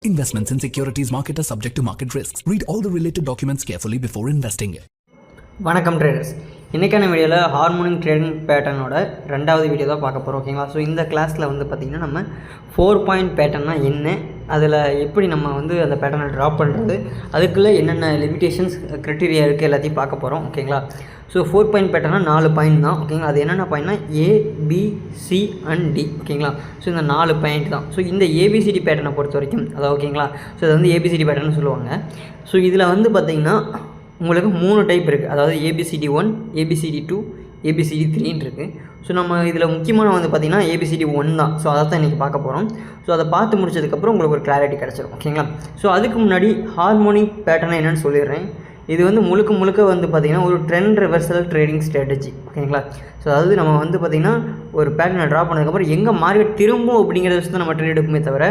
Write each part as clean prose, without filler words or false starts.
Investments in securities market are subject to market risks. Read all the related documents carefully before investing. வணக்கம் traders. இன்றைக்கான வீடியோவில் harmonic trading பேட்டர்னோட ரெண்டாவது video தான் பார்க்க போகிறோம். ஓகேங்களா? ஸோ இந்த கிளாஸில் வந்து பார்த்திங்கன்னா நம்ம 4 பாயிண்ட் பேட்டர்னா என்ன, அதில் எப்படி நம்ம வந்து அந்த பேட்டர்னை ட்ராப் பண்ணுறது, அதுக்குள்ளே என்னென்ன லிமிடேஷன்ஸ் க்ரைட்டீரியா இருக்குது எல்லாத்தையும் பார்க்க போகிறோம். ஓகேங்களா? ஸோ 4 பாயிண்ட் பேட்டர்னா 4 பாயிண்ட் தான். ஓகேங்களா? அது என்னென்ன பாயிண்ட்னா A, B, C and D. ஓகேங்களா? ஸோ இந்த 4 பாயிண்ட் தான். ஸோ இந்த ABCD பேட்டர்னை பொறுத்த வரைக்கும் அதாவது ஓகேங்களா, ஸோ இது வந்து ABCD பேட்டர்னு சொல்லுவாங்க. ஸோ இதில் வந்து பார்த்திங்கன்னா உங்களுக்கு 3 டைப் இருக்குது. அதாவது ABCD1, ABCD2, ABCD3 இருக்குது. ஸோ நம்ம இதில் முக்கியமான வந்து பார்த்திங்கன்னா ABCD1 தான். ஸோ அதை தான் இன்றைக்கி பார்க்க போகிறோம். ஸோ அதை பார்த்து முடிச்சதுக்கப்புறம் உங்களுக்கு ஒரு கிளாரிட்டி கிடச்சிடும். ஓகேங்களா? ஸோ அதுக்கு முன்னாடி ஹார்மோனிக் பேட்டர்னா என்னென்னு சொல்லிடுறேன். இது வந்து முழுக்க வந்து பார்த்திங்கன்னா ஒரு ட்ரெண்ட் ரிவர்சல் ட்ரேடிங் ஸ்ட்ராட்டஜி. ஓகேங்களா? ஸோ அதாவது நம்ம வந்து பார்த்திங்கன்னா ஒரு பேட்டர்னை ட்ரா பண்ணதுக்கப்புறம் எங்கே மார்க்கெட் திரும்பும் அப்படிங்கிறத வச்சு தான் நம்ம ட்ரேட் எடுக்குமே தவிர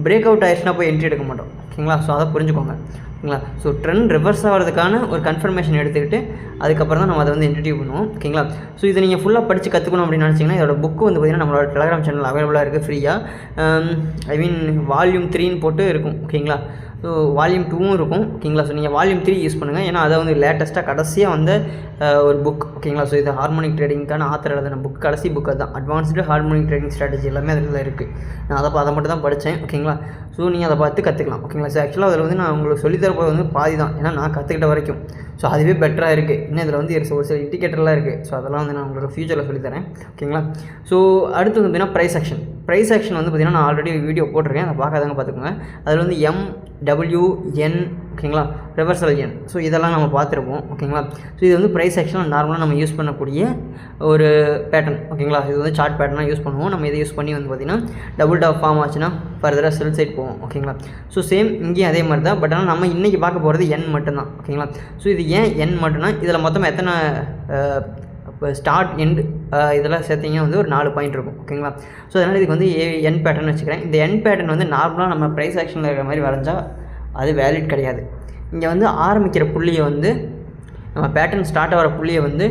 பிரேக் அவுட் ஆயிடுச்சுன்னா போய் என்ட்ரி எடுக்க மாட்டோம். ஓகேங்களா? ஸோ அதை புரிஞ்சுக்கோங்க. ஓகேங்களா? ஸோ ட்ரெண்ட் ரிவர்ஸ் ஆகிறதுக்கான ஒரு கன்ஃபர்மேஷன் எடுத்துக்கிட்டு அதுக்கப்புறம் தான் நம்ம அதை வந்து இன்ட்ரடியூ பண்ணுவோம். ஓகேங்களா? ஸோ இதை நீங்கள் ஃபுல்லாக படித்து கற்றுக்கணும் அப்படின்னு நினச்சிங்கன்னா இதோட புக்கு வந்து பார்த்திங்கன்னா நம்மளோட டெலகிராம் சேனல் அவைலபிளாக இருக்குது ஃப்ரீயாக. ஐ மீன் வால்யூம் 3 போட்டு இருக்கும். ஓகேங்களா? ஸோ வால்யூம் 2வும் இருக்கும். ஓகேங்களா? ஸோ நீங்கள் வால்யூம் 3 யூஸ் பண்ணுங்கள். ஏன்னா அதை வந்து லேட்டஸ்ட்டாக கடைசியாக வந்த ஒரு புக். ஓகேங்களா? ஸோ இது ஹார்மோனிக் ட்ரேடிங்கான ஆத்தர் எழுதின புக், கடைசி புக் அதுதான். அட்வான்ஸ்டு ஹார்மோனிக் ட்ரேடிங் ஸ்ட்ராட்டஜி எல்லாமே அதில் இருக்குது. நான் அதை மட்டும் தான் படித்தேன். ஓகேங்களா? ஸோ நீங்கள் அதை பார்த்து கற்றுக்கலாம். ஓகேங்களா? ஸோ ஆக்சுவலாக அதில் வந்து நான் உங்களுக்கு சொல்லித்தரப்போது வந்து பாதி தான். ஏன்னா நான் கற்றுக்கிட்ட வரைக்கும் ஸோ அதுவே பெட்டராக இருக்குது. இன்னும் இதில் வந்து ஒரு சில இண்டிகேட்டர்லாம் இருக்குது. ஸோ அதெல்லாம் வந்து நான் உங்களுக்கு ஃபியூச்சரில் சொல்லித்தரேன். ஓகேங்களா? ஸோ அடுத்து வந்து பார்த்திங்கன்னா ப்ரைஸ் ஆக்ஷன் வந்து பார்த்திங்கன்னா நான் ஆல்ரெடி வீடியோ போட்டிருக்கேன். அதை பார்க்காதவங்க பார்த்துக்கோங்க. அதில் வந்து MWN ஓகேங்களா, ரிவர்சல் என். ஸோ இதெல்லாம் நம்ம பார்த்துருப்போம். ஓகேங்களா? ஸோ இது வந்து ப்ரைஸ் ஆக்ஷனாக நார்மலாக நம்ம யூஸ் பண்ணக்கூடிய ஒரு பேட்டர்ன். ஓகேங்களா? இது வந்து சார்ட் பேட்டர்னாக யூஸ் பண்ணுவோம். நம்ம இதை யூஸ் பண்ணி வந்து பார்த்திங்கன்னா டபுள் டாப் ஃபார்ம் ஆச்சுன்னா ஃபர்தராக செல் சைட் போவோம். ஓகேங்களா? ஸோ சேம் இங்கேயும் அதே மாதிரி தான். பட் ஆனால் நம்ம இன்றைக்கி பார்க்க போகிறது என் மட்டும்தான். ஓகேங்களா? ஸோ இது ஏன் என் மட்டும்னா இதில் மொத்தம் எத்தனை இப்போ ஸ்டார்ட் எண்டு இதெல்லாம் சேர்த்திங்கன்னா வந்து ஒரு 4 பாயிண்ட் இருக்கும். ஓகேங்களா? ஸோ அதனால் இதுக்கு வந்து என் பேட்டர்ன் வச்சுக்கிறேன். இந்த என் பேட்டர்ன் வந்து நார்மலாக நம்ம ப்ரைஸ் ஆக்ஷனில் இருக்கிற மாதிரி வரைஞ்சால் அது வேலிட் கிடையாது. இங்கே வந்து ஆரம்பிக்கிற புள்ளியை வந்து நம்ம பேட்டர்ன் ஸ்டார்ட் ஆகிற புள்ளியை வந்து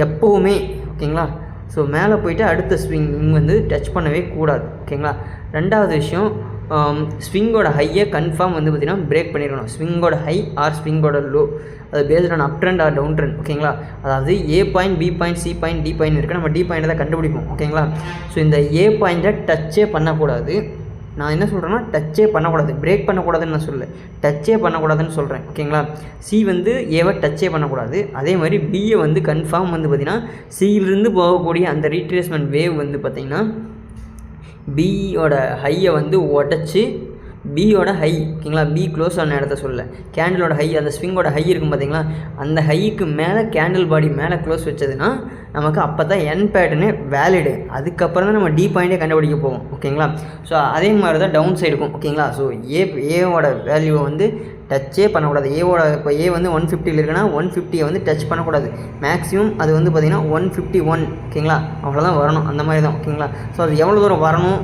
எப்போவுமே ஓகேங்களா, ஸோ மேலே போயிட்டு அடுத்த ஸ்விங் வந்து டச் பண்ணவே கூடாது. ஓகேங்களா? ரெண்டாவது விஷயம், ஸ்விங்கோட ஹையை கன்ஃபார்ம் வந்து பார்த்திங்கன்னா பிரேக் பண்ணிடணும். ஸ்விங்கோட ஹை ஆர் ஸ்விங்கோட லோ, அது based on up trend or down trend. ஓகேங்களா? அதாவது A point, B point, C point, D point இருக்குது. நம்ம D பாயிண்ட்டை தான் கண்டுபிடிப்போம். ஓகேங்களா? ஸோ இந்த A பாயிண்ட்டை டச்சே பண்ணக்கூடாது. நான் என்ன சொல்கிறேன்னா டச்சே பண்ணக்கூடாது, பிரேக் பண்ணக்கூடாதுன்னு நான் சொல்லலை, டச்சே பண்ணக்கூடாதுன்னு சொல்கிறேன். ஓகேங்களா? C வந்து ஏவை டச்சே பண்ணக்கூடாது. அதே மாதிரி Bயை வந்து கன்ஃபார்ம் வந்து பார்த்திங்கன்னா Cயிலிருந்து போகக்கூடிய அந்த ரீட்ரேஸ்மெண்ட் வேவ் வந்து பார்த்திங்கன்னா Bயோட ஹையை வந்து உடச்சி Bயோட ஹை. ஓகேங்களா? B க்ளோஸ் ஆன இடத்த சொல்ல, கேண்டிலோட ஹை, அந்த ஸ்விங்கோட ஹை இருக்கும் பார்த்திங்களா, அந்த ஹைக்கு மேலே கேண்டில் பாடி மேலே க்ளோஸ் வச்சதுன்னா நமக்கு அப்போ தான் என் பேட்டர்னே வேலிடு. அதுக்கப்புறம் தான் நம்ம D பாயிண்ட்டே கண்டுபிடிக்க போவோம். ஓகேங்களா? ஸோ அதே மாதிரி தான் டவுன் சைடு இருக்கும். ஓகேங்களா? ஸோ ஏவோட வேல்யூவை வந்து டச்சே பண்ணக்கூடாது. ஏவோட இப்போ A வந்து 150 இருக்குன்னா 150 வந்து டச் பண்ணக்கூடாது. மேக்ஸிமம் அது வந்து பார்த்திங்கன்னா 151. ஓகேங்களா? அவ்வளோதான் வரணும். அந்த மாதிரி தான். ஓகேங்களா? ஸோ அது எவ்வளோ தூரம் வரணும்,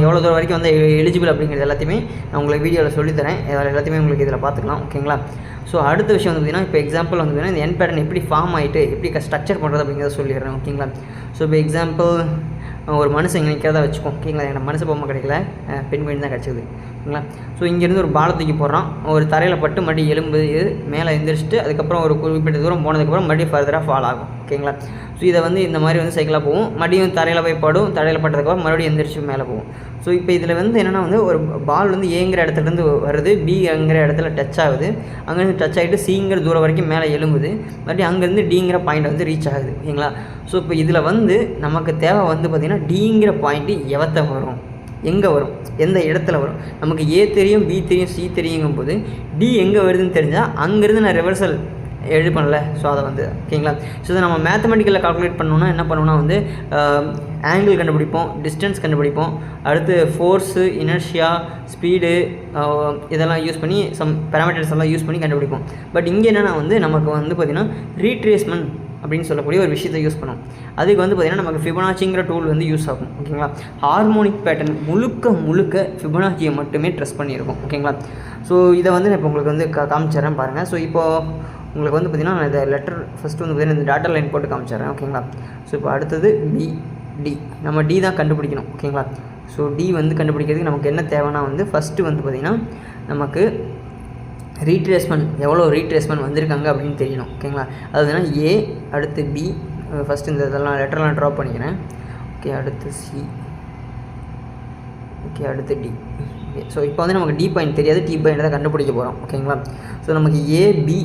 எவ்வளோ தூரம் வரைக்கும் வந்து எலிஜிபிள் அப்படிங்கிறது எல்லாத்தையுமே நான் உங்களுக்கு வீடியோவில் சொல்லித்தரேன். எல்லாத்தையுமே உங்களுக்கு இதில் பார்த்துக்கலாம். ஓகேங்களா? ஸோ அடுத்த விஷயம் வந்து பார்த்திங்கன்னா இப்போ எக்ஸாம்பிள் வந்து பார்த்திங்கன்னா இந்த என் பேட்டர்ன் எப்படி ஃபார்ம் ஆகிட்டு எப்படி ஸ்ட்ரக்சர் பண்ணுறது அப்படிங்கிறத சொல்லிடுறேன். ஓகேங்களா? ஸோ இப்போ எக்ஸாம்பிள் ஒரு மனுஷன் இங்கே நிற்கிறதா வச்சுக்கோம். ஓகேங்களா? எனக்கு மனுஷ பொம்மை கிடைக்கல, பெண் தான் கிடச்சிது. ஓகேங்களா? ஸோ இங்கேருந்து ஒரு பாலை தூக்கி போடுறான், ஒரு தரையில் பட்டு மறுபடியும் எலும்பு மேலே எந்திரிச்சிட்டு அதுக்கப்புறம் ஒரு குறிப்பிட்ட தூரம் போனதுக்கப்புறம் மறுபடியும் ஃபர்தராக ஃபால் ஆகும். ஓகேங்களா? ஸோ இதை வந்து இந்த மாதிரி வந்து சைக்கிளாக போகும், மறுபடியும் தரையில் போய் படும், தரையில் பட்டதுக்கப்புறம் மறுபடியும் எந்திரிச்சு மேலே போகும். ஸோ இப்போ இதில் வந்து என்னென்னா வந்து ஒரு பால் வந்து ஏங்கிற இடத்துலேருந்து வருது, Bங்கிற இடத்துல டச் ஆகுது, அங்கேருந்து டச் ஆகிட்டு Cங்கிற தூரம் வரைக்கும் மேலே எழும்புது, மறுபடியும் அங்கேருந்து Dங்கிற பாயிண்ட் வந்து ரீச் ஆகுது. ஓகேங்களா? ஸோ இப்போ இதில் வந்து நமக்கு தேவை வந்து பார்த்திங்கன்னா Dங்கிற பாயிண்ட்டு எவத்த வரும், எங்கே வரும், எந்த இடத்துல வரும். நமக்கு A தெரியும், B தெரியும், C தெரியுங்கும் போது D எங்கே வருதுன்னு தெரிஞ்சால் அங்கேருந்து நான் ரிவர்சல் எழுதி பண்ணல. ஸோ அதை வந்து ஓகேங்களா? ஸோ இதை நம்ம மேத்தமெட்டிக்கலில் கால்குலேட் பண்ணோன்னா என்ன பண்ணுவோம்னா வந்து ஆங்கிள் கண்டுபிடிப்போம், டிஸ்டன்ஸ் கண்டுபிடிப்போம், அடுத்து ஃபோர்ஸு, இனர்ஷியா, ஸ்பீடு இதெல்லாம் யூஸ் பண்ணி சம் பேராமீட்டர்ஸ் எல்லாம் யூஸ் பண்ணி கண்டுபிடிப்போம். பட் இங்கே என்னென்னா வந்து நமக்கு வந்து பார்த்திங்கன்னா ரீட்ரேஸ்மெண்ட் அப்படின்னு சொல்லக்கூடிய ஒரு விஷயத்தை யூஸ் பண்ணுவோம். அதுக்கு வந்து பார்த்திங்கன்னா நமக்கு ஃபிபனாச்சிங்கிற டூல் வந்து யூஸ் ஆகும். ஓகேங்களா? ஹார்மோனிக் பேட்டர்ன் முழுக்க ஃபிபனாச்சியை மட்டுமே ட்ரெஸ் பண்ணியிருக்கோம். ஓகேங்களா? ஸோ இதை வந்து நான் இப்போ உங்களுக்கு வந்து காமிச்சிட்றேன் பாருங்கள். ஸோ இப்போது உங்களுக்கு வந்து பார்த்திங்கன்னா நான் இந்த லெட்டர் ஃபஸ்ட்டு வந்து பார்த்திங்கன்னா இந்த டாட்டா லைன் போட்டு காமிச்சிட்றேன். ஓகேங்களா? ஸோ இப்போ அடுத்தது D நம்ம D தான் கண்டுபிடிக்கணும். ஓகேங்களா? ஸோ டி வந்து கண்டுபிடிக்கிறதுக்கு நமக்கு என்ன தேவைன்னா வந்து ஃபஸ்ட்டு வந்து பார்த்திங்கன்னா நமக்கு ரீட்ரேஸ்மெண்ட் எவ்வளோ ரீட்ரேஸ்மெண்ட் வந்திருக்காங்க அப்படின்னு தெரியணும். ஓகேங்களா, அதுனா ஏ, அடுத்து பி, ஃபஸ்ட்டு இந்த இதெல்லாம் லெட்டர்லாம் ட்ராப் பண்ணிக்கிறேன். ஓகே, அடுத்து சி, ஓகே, அடுத்து டி. ஓகே, ஸோ இப்போ வந்து நமக்கு டி பாயிண்ட் தெரியாது, டி பாயிண்ட் தான் கண்டுபிடிக்க போகிறோம். ஓகேங்களா, ஸோ நமக்கு ஏ, பி,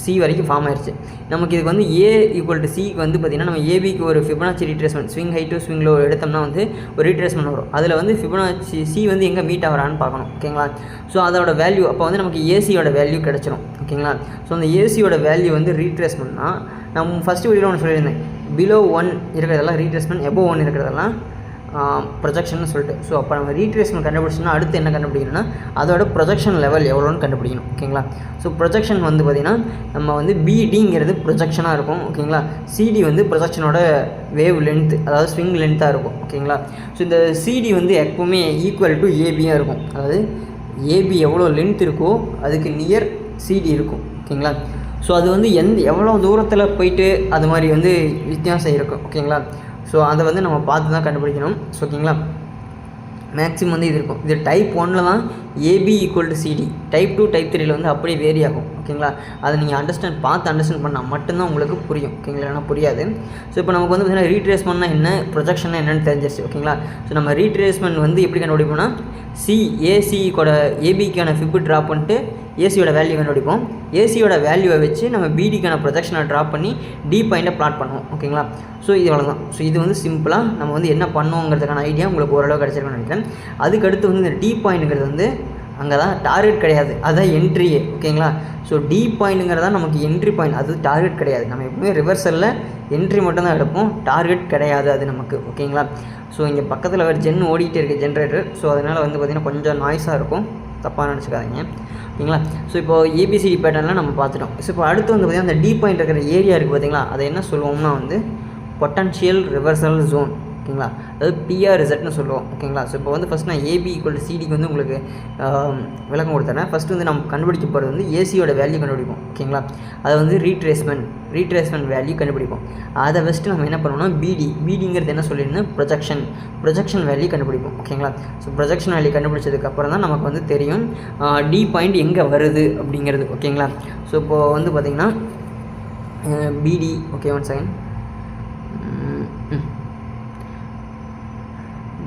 சி வரைக்கும் ஃபார்ம் ஆயிடுச்சு. நமக்கு இதுக்கு வந்து ஏ ஈக்குவல் டு சிக்கு வந்து பார்த்திங்கன்னா நம்ம ஏபிக்கு ஒரு Fibonacci retracement swing height swing low எடுத்தோம்னா வந்து ஒரு ரீட்ரேஸ்மெண்ட் வரும். அதில் வந்து ஃபிபனாச்சி சி வந்து எங்கே மீட் ஆகிறான்னு பார்க்கணும். ஓகேங்களா, ஸோ அதோட வேல்யூ அப்போ வந்து நமக்கு ஏசியோட வேல்யூ கிடச்சிரும். ஓகேங்களா, ஸோ அந்த ஏசியோட வேல்யூ வந்து ரீட்ரேஸ்மெண்ட்னா நம்ம ஃபஸ்ட்டு வீடியோவில் ஒன்று சொல்லியிருந்தேன், பிலோ 1 இருக்கிறதெல்லாம் ரீட்ரேஸ்மெண்ட், எபோ 1 இருக்கிறதெல்லாம் ப்ரொஜெக்ஷன் சொல்லிட்டு. ஸோ அப்போ நம்ம ரீட்ரேஸ்மெண்ட் கண்டுபிடிச்சோம்னா அடுத்து என்ன கண்டுபிடிக்கணும்னா அதோட ப்ரொஜெக்ஷன் லெவல் எவ்வளோன்னு கண்டுபிடிக்கணும். ஓகேங்களா, ஸோ ப்ரொஜெக்ஷன் வந்து பார்த்திங்கன்னா நம்ம வந்து பிடிங்கிறது ப்ரொஜெக்ஷனாக இருக்கும். ஓகேங்களா, சிடி வந்து ப்ரொஜெக்ஷனோட வேவ் லென்த், அதாவது ஸ்விங் லென்த்தாக இருக்கும். ஓகேங்களா, ஸோ இந்த சிடி வந்து எப்போவுமே ஈக்குவல் டு ஏபியாக இருக்கும். அதாவது ஏபி எவ்வளோ லென்த் இருக்கோ அதுக்கு நியர் சிடி இருக்கும். ஓகேங்களா, ஸோ அது வந்து எவ்வளோ தூரத்தில் போயிட்டு அது மாதிரி வந்து வித்தியாசம் இருக்கும். ஓகேங்களா, ஸோ அதை வந்து நம்ம பார்த்து தான் கண்டுபிடிக்கணும். ஸோ ஓகேங்களா, மேக்ஸிமம் வந்து இது இருக்கும். இது டைப் 1 தான் AB equal to CD, type 2 type 3 வந்து அப்படியே வேரி ஆகும். ஓகேங்களா, அதை நீங்கள் அண்டர்ஸ்டாண்ட் பண்ணால் மட்டும்தான் உங்களுக்கு புரியும். ஓகேங்களா, ஏன்னா புரியாது. ஸோ இப்போ நமக்கு வந்து பார்த்திங்கன்னா ரீட்ரேஸ்மெண்ட்னா என்ன, ப்ரொஜெக்ஷன்னா என்னென்னு தெரிஞ்சிருச்சு. ஓகேங்களா, ஸோ நம்ம ரீட்ரேஸ்மெண்ட் வந்து எப்படி கண்டுபிடிப்போம்னா ஏசியோட ஏபிக்கான ஃபிப்பு ட்ராப் பண்ணிட்டு ஏசியோட வேல்யூ கண்டுபிடிப்போம். ஏசியோட வேல்யூவை வச்சு நம்ம பிடிக்கான ப்ரொஜெக்ஷனை ட்ராப் பண்ணி டி பாயிண்ட்டை ப்ளாட் பண்ணுவோம். ஓகேங்களா, ஸோ இது அவ்வளோதான். ஸோ இது வந்து சிம்பிளாக நம்ம வந்து என்ன பண்ணுவோங்கிறதுக்கான ஐடியா உங்களுக்கு ஓரளவு கிடச்சிருக்குன்னு நினைக்கிறேன். அதுக்கடுத்து வந்து இந்த டி பாயிண்ட்டுங்கிறது வந்து அங்கே தான் டார்கெட் கிடையாது, அதுதான் என்ட்ரியே. ஓகேங்களா, ஸோ டி பாயிண்ட்டுங்கிறதா நமக்கு என்ட்ரி பாயிண்ட், அது டார்கெட் கிடையாது. நம்ம எப்பவுமே ரிவர்சலில் என்ட்ரி மட்டும் தான் எடுப்போம், டார்கெட் கிடையாது அது நமக்கு. ஓகேங்களா, ஸோ இங்கே பக்கத்தில் ஒரு ஜென் ஓடிக்கிட்டே இருக்குது, ஜென்ரேட்டர். ஸோ அதனால் வந்து பார்த்திங்கன்னா கொஞ்சம் நாய்ஸாக இருக்கும், தப்பாக நினச்சிக்காதீங்க. ஓகேங்களா, ஸோ இப்போ ஏபிசிடி பேட்டர்னில் நம்ம பார்த்துட்டோம். ஸோ இப்போ அடுத்து வந்து பார்த்திங்கன்னா அந்த டி பாயிண்ட் இருக்கிற ஏரியா இருக்குது பார்த்திங்களா, அதை என்ன சொல்லுவோம்னா வந்து பொட்டன்ஷியல் ரிவர்சல் ஜோன். ஓகேங்களா, அதாவது பிஆர்இசட்னு சொல்லுவோம். ஓகேங்களா, ஸோ இப்போ வந்து ஃபஸ்ட் நான் ஏபி ஈக்குவல் டு சிடிக்கு வந்து உங்களுக்கு விளக்கம் கொடுத்தேன். ஃபஸ்ட்டு வந்து நம்ம கண்டுபிடிக்க போகிறது வந்து ஏசியோட வேல்யூ கண்டுபிடிப்போம். ஓகேங்களா, அதை வந்து ரீட்ரேஸ்மெண்ட் வேல்யூ கண்டுபிடிப்போம். அதை ஃபஸ்ட்டு நம்ம என்ன பண்ணுவோம்னா பிடிங்கிறது என்ன சொல்லியிருந்தேன், ப்ரொஜெக்ஷன் வேல்யூ கண்டுபிடிப்போம். ஓகேங்களா, ஸோ ப்ரொஜெக்ஷன் வேல்யூ கண்டுபிடிச்சதுக்கப்புறம் தான் நமக்கு வந்து தெரியும் டி பாயிண்ட் எங்கே வருது அப்படிங்கிறது. ஓகேங்களா, ஸோ இப்போது வந்து பார்த்திங்கன்னா பிடி, ஓகே, 1 செகண்ட்,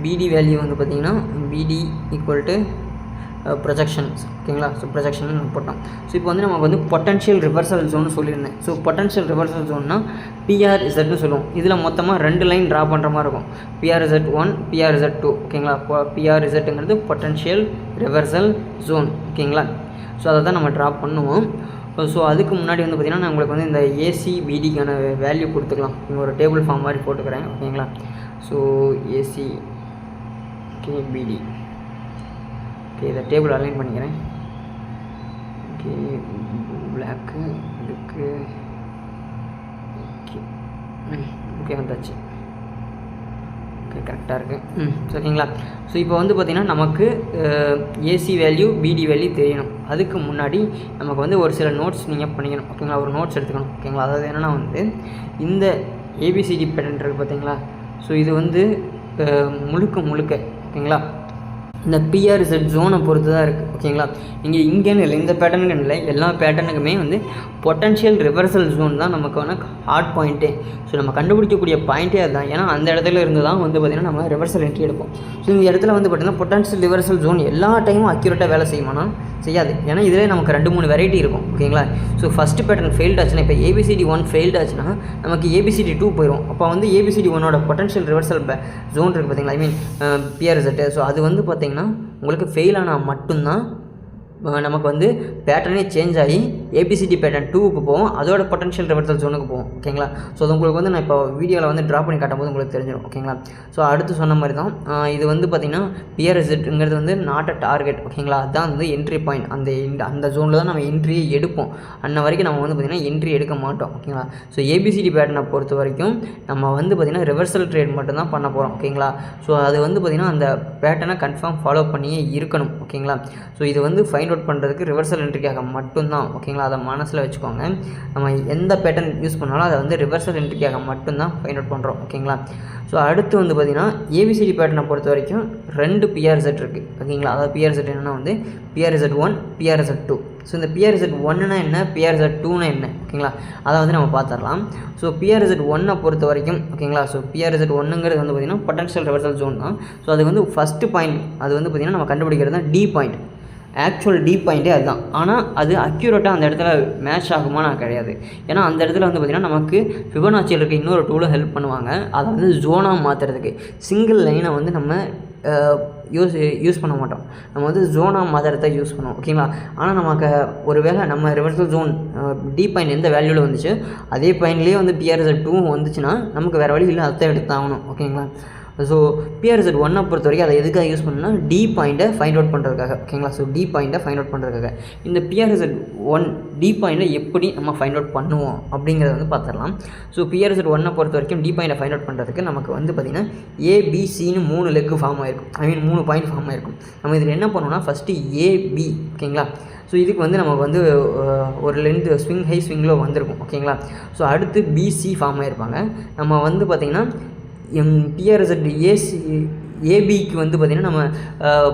பிடி வேல்யூ வந்து பார்த்திங்கன்னா பிடி ஈக்குவல் டு ப்ரொஜெக்ஷன்ஸ். ஓகேங்களா, ஸோ ப்ரொஜெக்ஷன் போட்டோம். ஸோ இப்போ வந்து நமக்கு வந்து பொட்டன்ஷியல் ரிவர்சல் ஜோன் சொல்லியிருந்தேன். ஸோ பொட்டன்ஷியல் ரிவர்சல் ஜோன்னா பிஆர்இசட்னு சொல்லுவோம். இதில் மொத்தமாக 2 லைன் ட்ரா பண்ணுற மாதிரி இருக்கும், பிஆர்இசட்1, பிஆர்இசட்2. ஓகேங்களா, பிஆர்இசட்டுங்கிறது பொட்டன்ஷியல் ரிவர்சல் ஜோன். ஓகேங்களா, ஸோ அதை தான் நம்ம ட்ரா பண்ணுவோம். ஸோ அதுக்கு முன்னாடி வந்து பார்த்திங்கன்னா நான் உங்களுக்கு வந்து இந்த ஏசி பிடிக்கான வேல்யூ கொடுத்துக்கலாம். இங்கே ஒரு டேபிள் ஃபார்ம் மாதிரி போட்டுக்கிறேன். ஓகேங்களா, ஸோ ஏசி, ஓகே, பிடி. ஓகே, இதை டேபிள் அலைன் பண்ணிக்கிறேன். ஓகே, பிளாக்கு இதுக்கு, ஓகே, ஓகே, வந்தாச்சு. ஓகே, கரெக்டாக இருக்குது. ஓகேங்களா, ஸோ இப்போ வந்து பார்த்திங்கன்னா நமக்கு ஏசி வேல்யூ பிடி வேல்யூ தெரியணும். அதுக்கு முன்னாடி நமக்கு வந்து ஒரு சில நோட்ஸ் நீங்கள் பண்ணிக்கணும். ஓகேங்களா, ஒரு நோட்ஸ் எடுத்துக்கணும். ஓகேங்களா, அதாவது என்னென்னா வந்து இந்த ஏபிசிடி பேட்டர்ன் இருக்குது பார்த்தீங்களா, ஸோ இது வந்து முழுக்க ஓகேங்களா இந்த பிஆர்இசட் ஜோனை பொறுத்து தான் இருக்குது. ஓகேங்களா, நீங்கள் இங்கேன்னு இல்லை, இந்த பேட்டர்னுக்கு இல்லை, எல்லா பேட்டர்னுக்குமே வந்து பொட்டன்ஷியல் ரிவர்சல் ஜோன் தான் நமக்கான ஹார்ட் பாயிண்ட்டே. ஸோ நம்ம கண்டுபிடிக்கக்கூடிய பாயிண்ட்டே அதுதான். ஏன்னா அந்த இடத்துல இருந்து தான் வந்து பார்த்திங்கன்னா நம்ம ரிவர்சல் என்ட்ரி எடுப்போம். ஸோ இந்த இடத்துல வந்து பார்த்திங்கன்னா பொட்டன்ஷியல் ரிவர்சல் ஜோன் எல்லா டைமும் அக்யூரேட்டாக வேலை செய்யுமானா செய்யாது. ஏன்னா இதிலே நமக்கு 2-3 வெரைட்டி இருக்கும். ஓகேங்களா, ஸோ ஃபஸ்ட்டு பேட்டர்ன் ஃபெயில்ட் ஆச்சுன்னா, இப்போ ஏபிசிடி1 ஃபெயில்ட் ஆச்சுன்னா நமக்கு ஏபிசிடி2 போயிடும். அப்போ வந்து ஏபிசிடி1ஓட பொட்டன்ஷியல் ரிவர்சல் ஜோன் இருக்குது பார்த்தீங்களா, ஐ மீன் பிஆர்இசட். ஸோ அது வந்து பார்த்திங்கன்னா உங்களுக்கு ஃபெயில் ஆனால் மட்டும்தான் நமக்கு வந்து பேட்டர்னே சேஞ்ச் ஆகி ஏபிசிடி பேட்டர்ன் 2க்கு போகும், அதோட பொட்டன்ஷியல் ரிவர்சல் ஜோனுக்கு போகும். ஓகேங்களா, ஸோ அது உங்களுக்கு வந்து நான் இப்போ வீடியோவில் வந்து ட்ரா பண்ணி காட்டும் போது உங்களுக்கு தெரிஞ்சிடும். ஓகேங்களா, ஸோ அடுத்து சொன்ன மாதிரி தான் இது வந்து பார்த்திங்கன்னா பிஆர்இசட்ங்கிறது வந்து நாட் அ டார்கெட். ஓகேங்களா, அதுதான் வந்து என்ட்ரி பாயிண்ட். அந்த ஜோனில் தான் நம்ம என்ட்ரியை எடுப்போம். அன்ன வரைக்கும் நம்ம வந்து பார்த்திங்கன்னா என்ட்ரி எடுக்க மாட்டோம். ஓகேங்களா, ஸோ ஏபிசிடி பேட்டர்னை பொறுத்த வரைக்கும் நம்ம வந்து பார்த்திங்கன்னா ரிவர்சல் ட்ரேட் மட்டும்தான் பண்ண போகிறோம். ஓகேங்களா, ஸோ அது வந்து பார்த்திங்கன்னா அந்த பேட்டர்னை கன்ஃபார்ம் ஃபாலோ பண்ணியே இருக்கணும். ஓகேங்களா, ஸோ இது வந்து ஃபைனல் ஃபைண்ட் அவுட் பண்ணுறதுக்கு ரிவர்சல் என்ட்ரிக்காக மட்டும்தான். ஓகேங்களா, அதை மனசில் வச்சுக்கோங்க. நம்ம எந்த பேட்டர்ன் யூஸ் பண்ணாலும் அதை வந்து ரிவர்சல் என்ட்ரிக்காக மட்டும்தான் ஃபைண்ட் அவுட் பண்ணுறோம். ஓகேங்களா, ஸோ அடுத்து வந்து பார்த்திங்கன்னா ஏபிசிடி பேட்டர்னை பொறுத்த வரைக்கும் 2 பிஆர்இசட் இருக்குது. ஓகேங்களா, அதாவது பிஆர்இசட் என்னென்னா வந்து பிஆர்இசட்1 பிஆர்இசட்2. ஸோ இந்த பிஆர்இசட்1னா என்ன, பிஆர்இசட்2னா என்ன, ஓகேங்களா, அதை வந்து நம்ம பார்த்துடலாம். ஸோ பிஆர்இசட்1 பொறுத்த வரைக்கும் ஓகேங்களா, ஸோ பிஆர்இசட்1ங்கிறது வந்து பார்த்திங்கன்னா பொட்டன்ஷியல் ரிவர்சல் ஜோன் தான். ஸோ அது வந்து ஃபஸ்ட்டு பாயிண்ட், அது வந்து பார்த்திங்கன்னா நம்ம கண்டுபிடிக்கிறது தான் டி பாயிண்ட். ஆக்சுவல் டி பாயிண்ட்டே அதுதான். ஆனால் அது அக்யூரேட்டாக அந்த இடத்துல மேட்ச் ஆகுமா நான் கிடையாது. ஏன்னா அந்த இடத்துல வந்து பார்த்திங்கன்னா நமக்கு ஃபிபனாச்சியில் இருக்க இன்னொரு டூலும் ஹெல்ப் பண்ணுவாங்க. அதை வந்து ஜோனாக மாற்றுறதுக்கு. சிங்கிள் லைனை வந்து நம்ம யூஸ் பண்ண மாட்டோம், நம்ம வந்து ஜோனாக மாத்திரத்தை யூஸ் பண்ணுவோம். ஓகேங்களா, ஆனால் நமக்கு ஒரு வேளை நம்ம ரிவர்சல் ஜோன் டி பாயிண்ட் எந்த வேல்யூவில் வந்துச்சு அதே பாயிண்ட்லேயே வந்து பிஆர்இசட்2 வந்துச்சுன்னா நமக்கு வேறு வழி இல்லை, அதை எடுத்தாகணும். ஓகேங்களா, ஸோ பிஆர்இசட்1 பொறுத்த வரைக்கும் அதை எதுக்காக யூஸ் பண்ணணும்னா டி பாயிண்ட்டை ஃபைண்ட் அவுட் பண்ணுறதுக்காக. ஓகேங்களா, ஸோ டி பாயிண்ட்டை ஃபைண்ட் அவுட் பண்ணுறதுக்காக. இந்த பிஆர்இசட்1 டி பாயிண்ட்டை எப்படி நம்ம ஃபைண்ட் அவுட் பண்ணுவோம் அப்படிங்கிறத வந்து பார்த்துடலாம். ஸோ பிஆர்இசட்1 பொறுத்த வரைக்கும் டி பாயிண்ட்டை ஃபைண்ட் அவுட் பண்ணுறதுக்கு நமக்கு வந்து பார்த்திங்கன்னா ஏபிசின்னு 3 லெக்கு ஃபார்ம் ஆகிருக்கும். 3 பாயிண்ட் ஃபார்ம் ஆகிருக்கும். நம்ம இதில் என்ன பண்ணோம்னா ஃபஸ்ட்டு ஏபி. ஓகேங்களா, ஸோ இதுக்கு வந்து நமக்கு வந்து ஒரு length swing high swing low வந்திருக்கும். ஓகேங்களா, ஸோ அடுத்து பிசி ஃபார்ம் ஆகிருப்பாங்க. நம்ம வந்து பார்த்திங்கன்னா பிஆர்இசட் ஏபிக்கு வந்து பார்த்திங்கன்னா நம்ம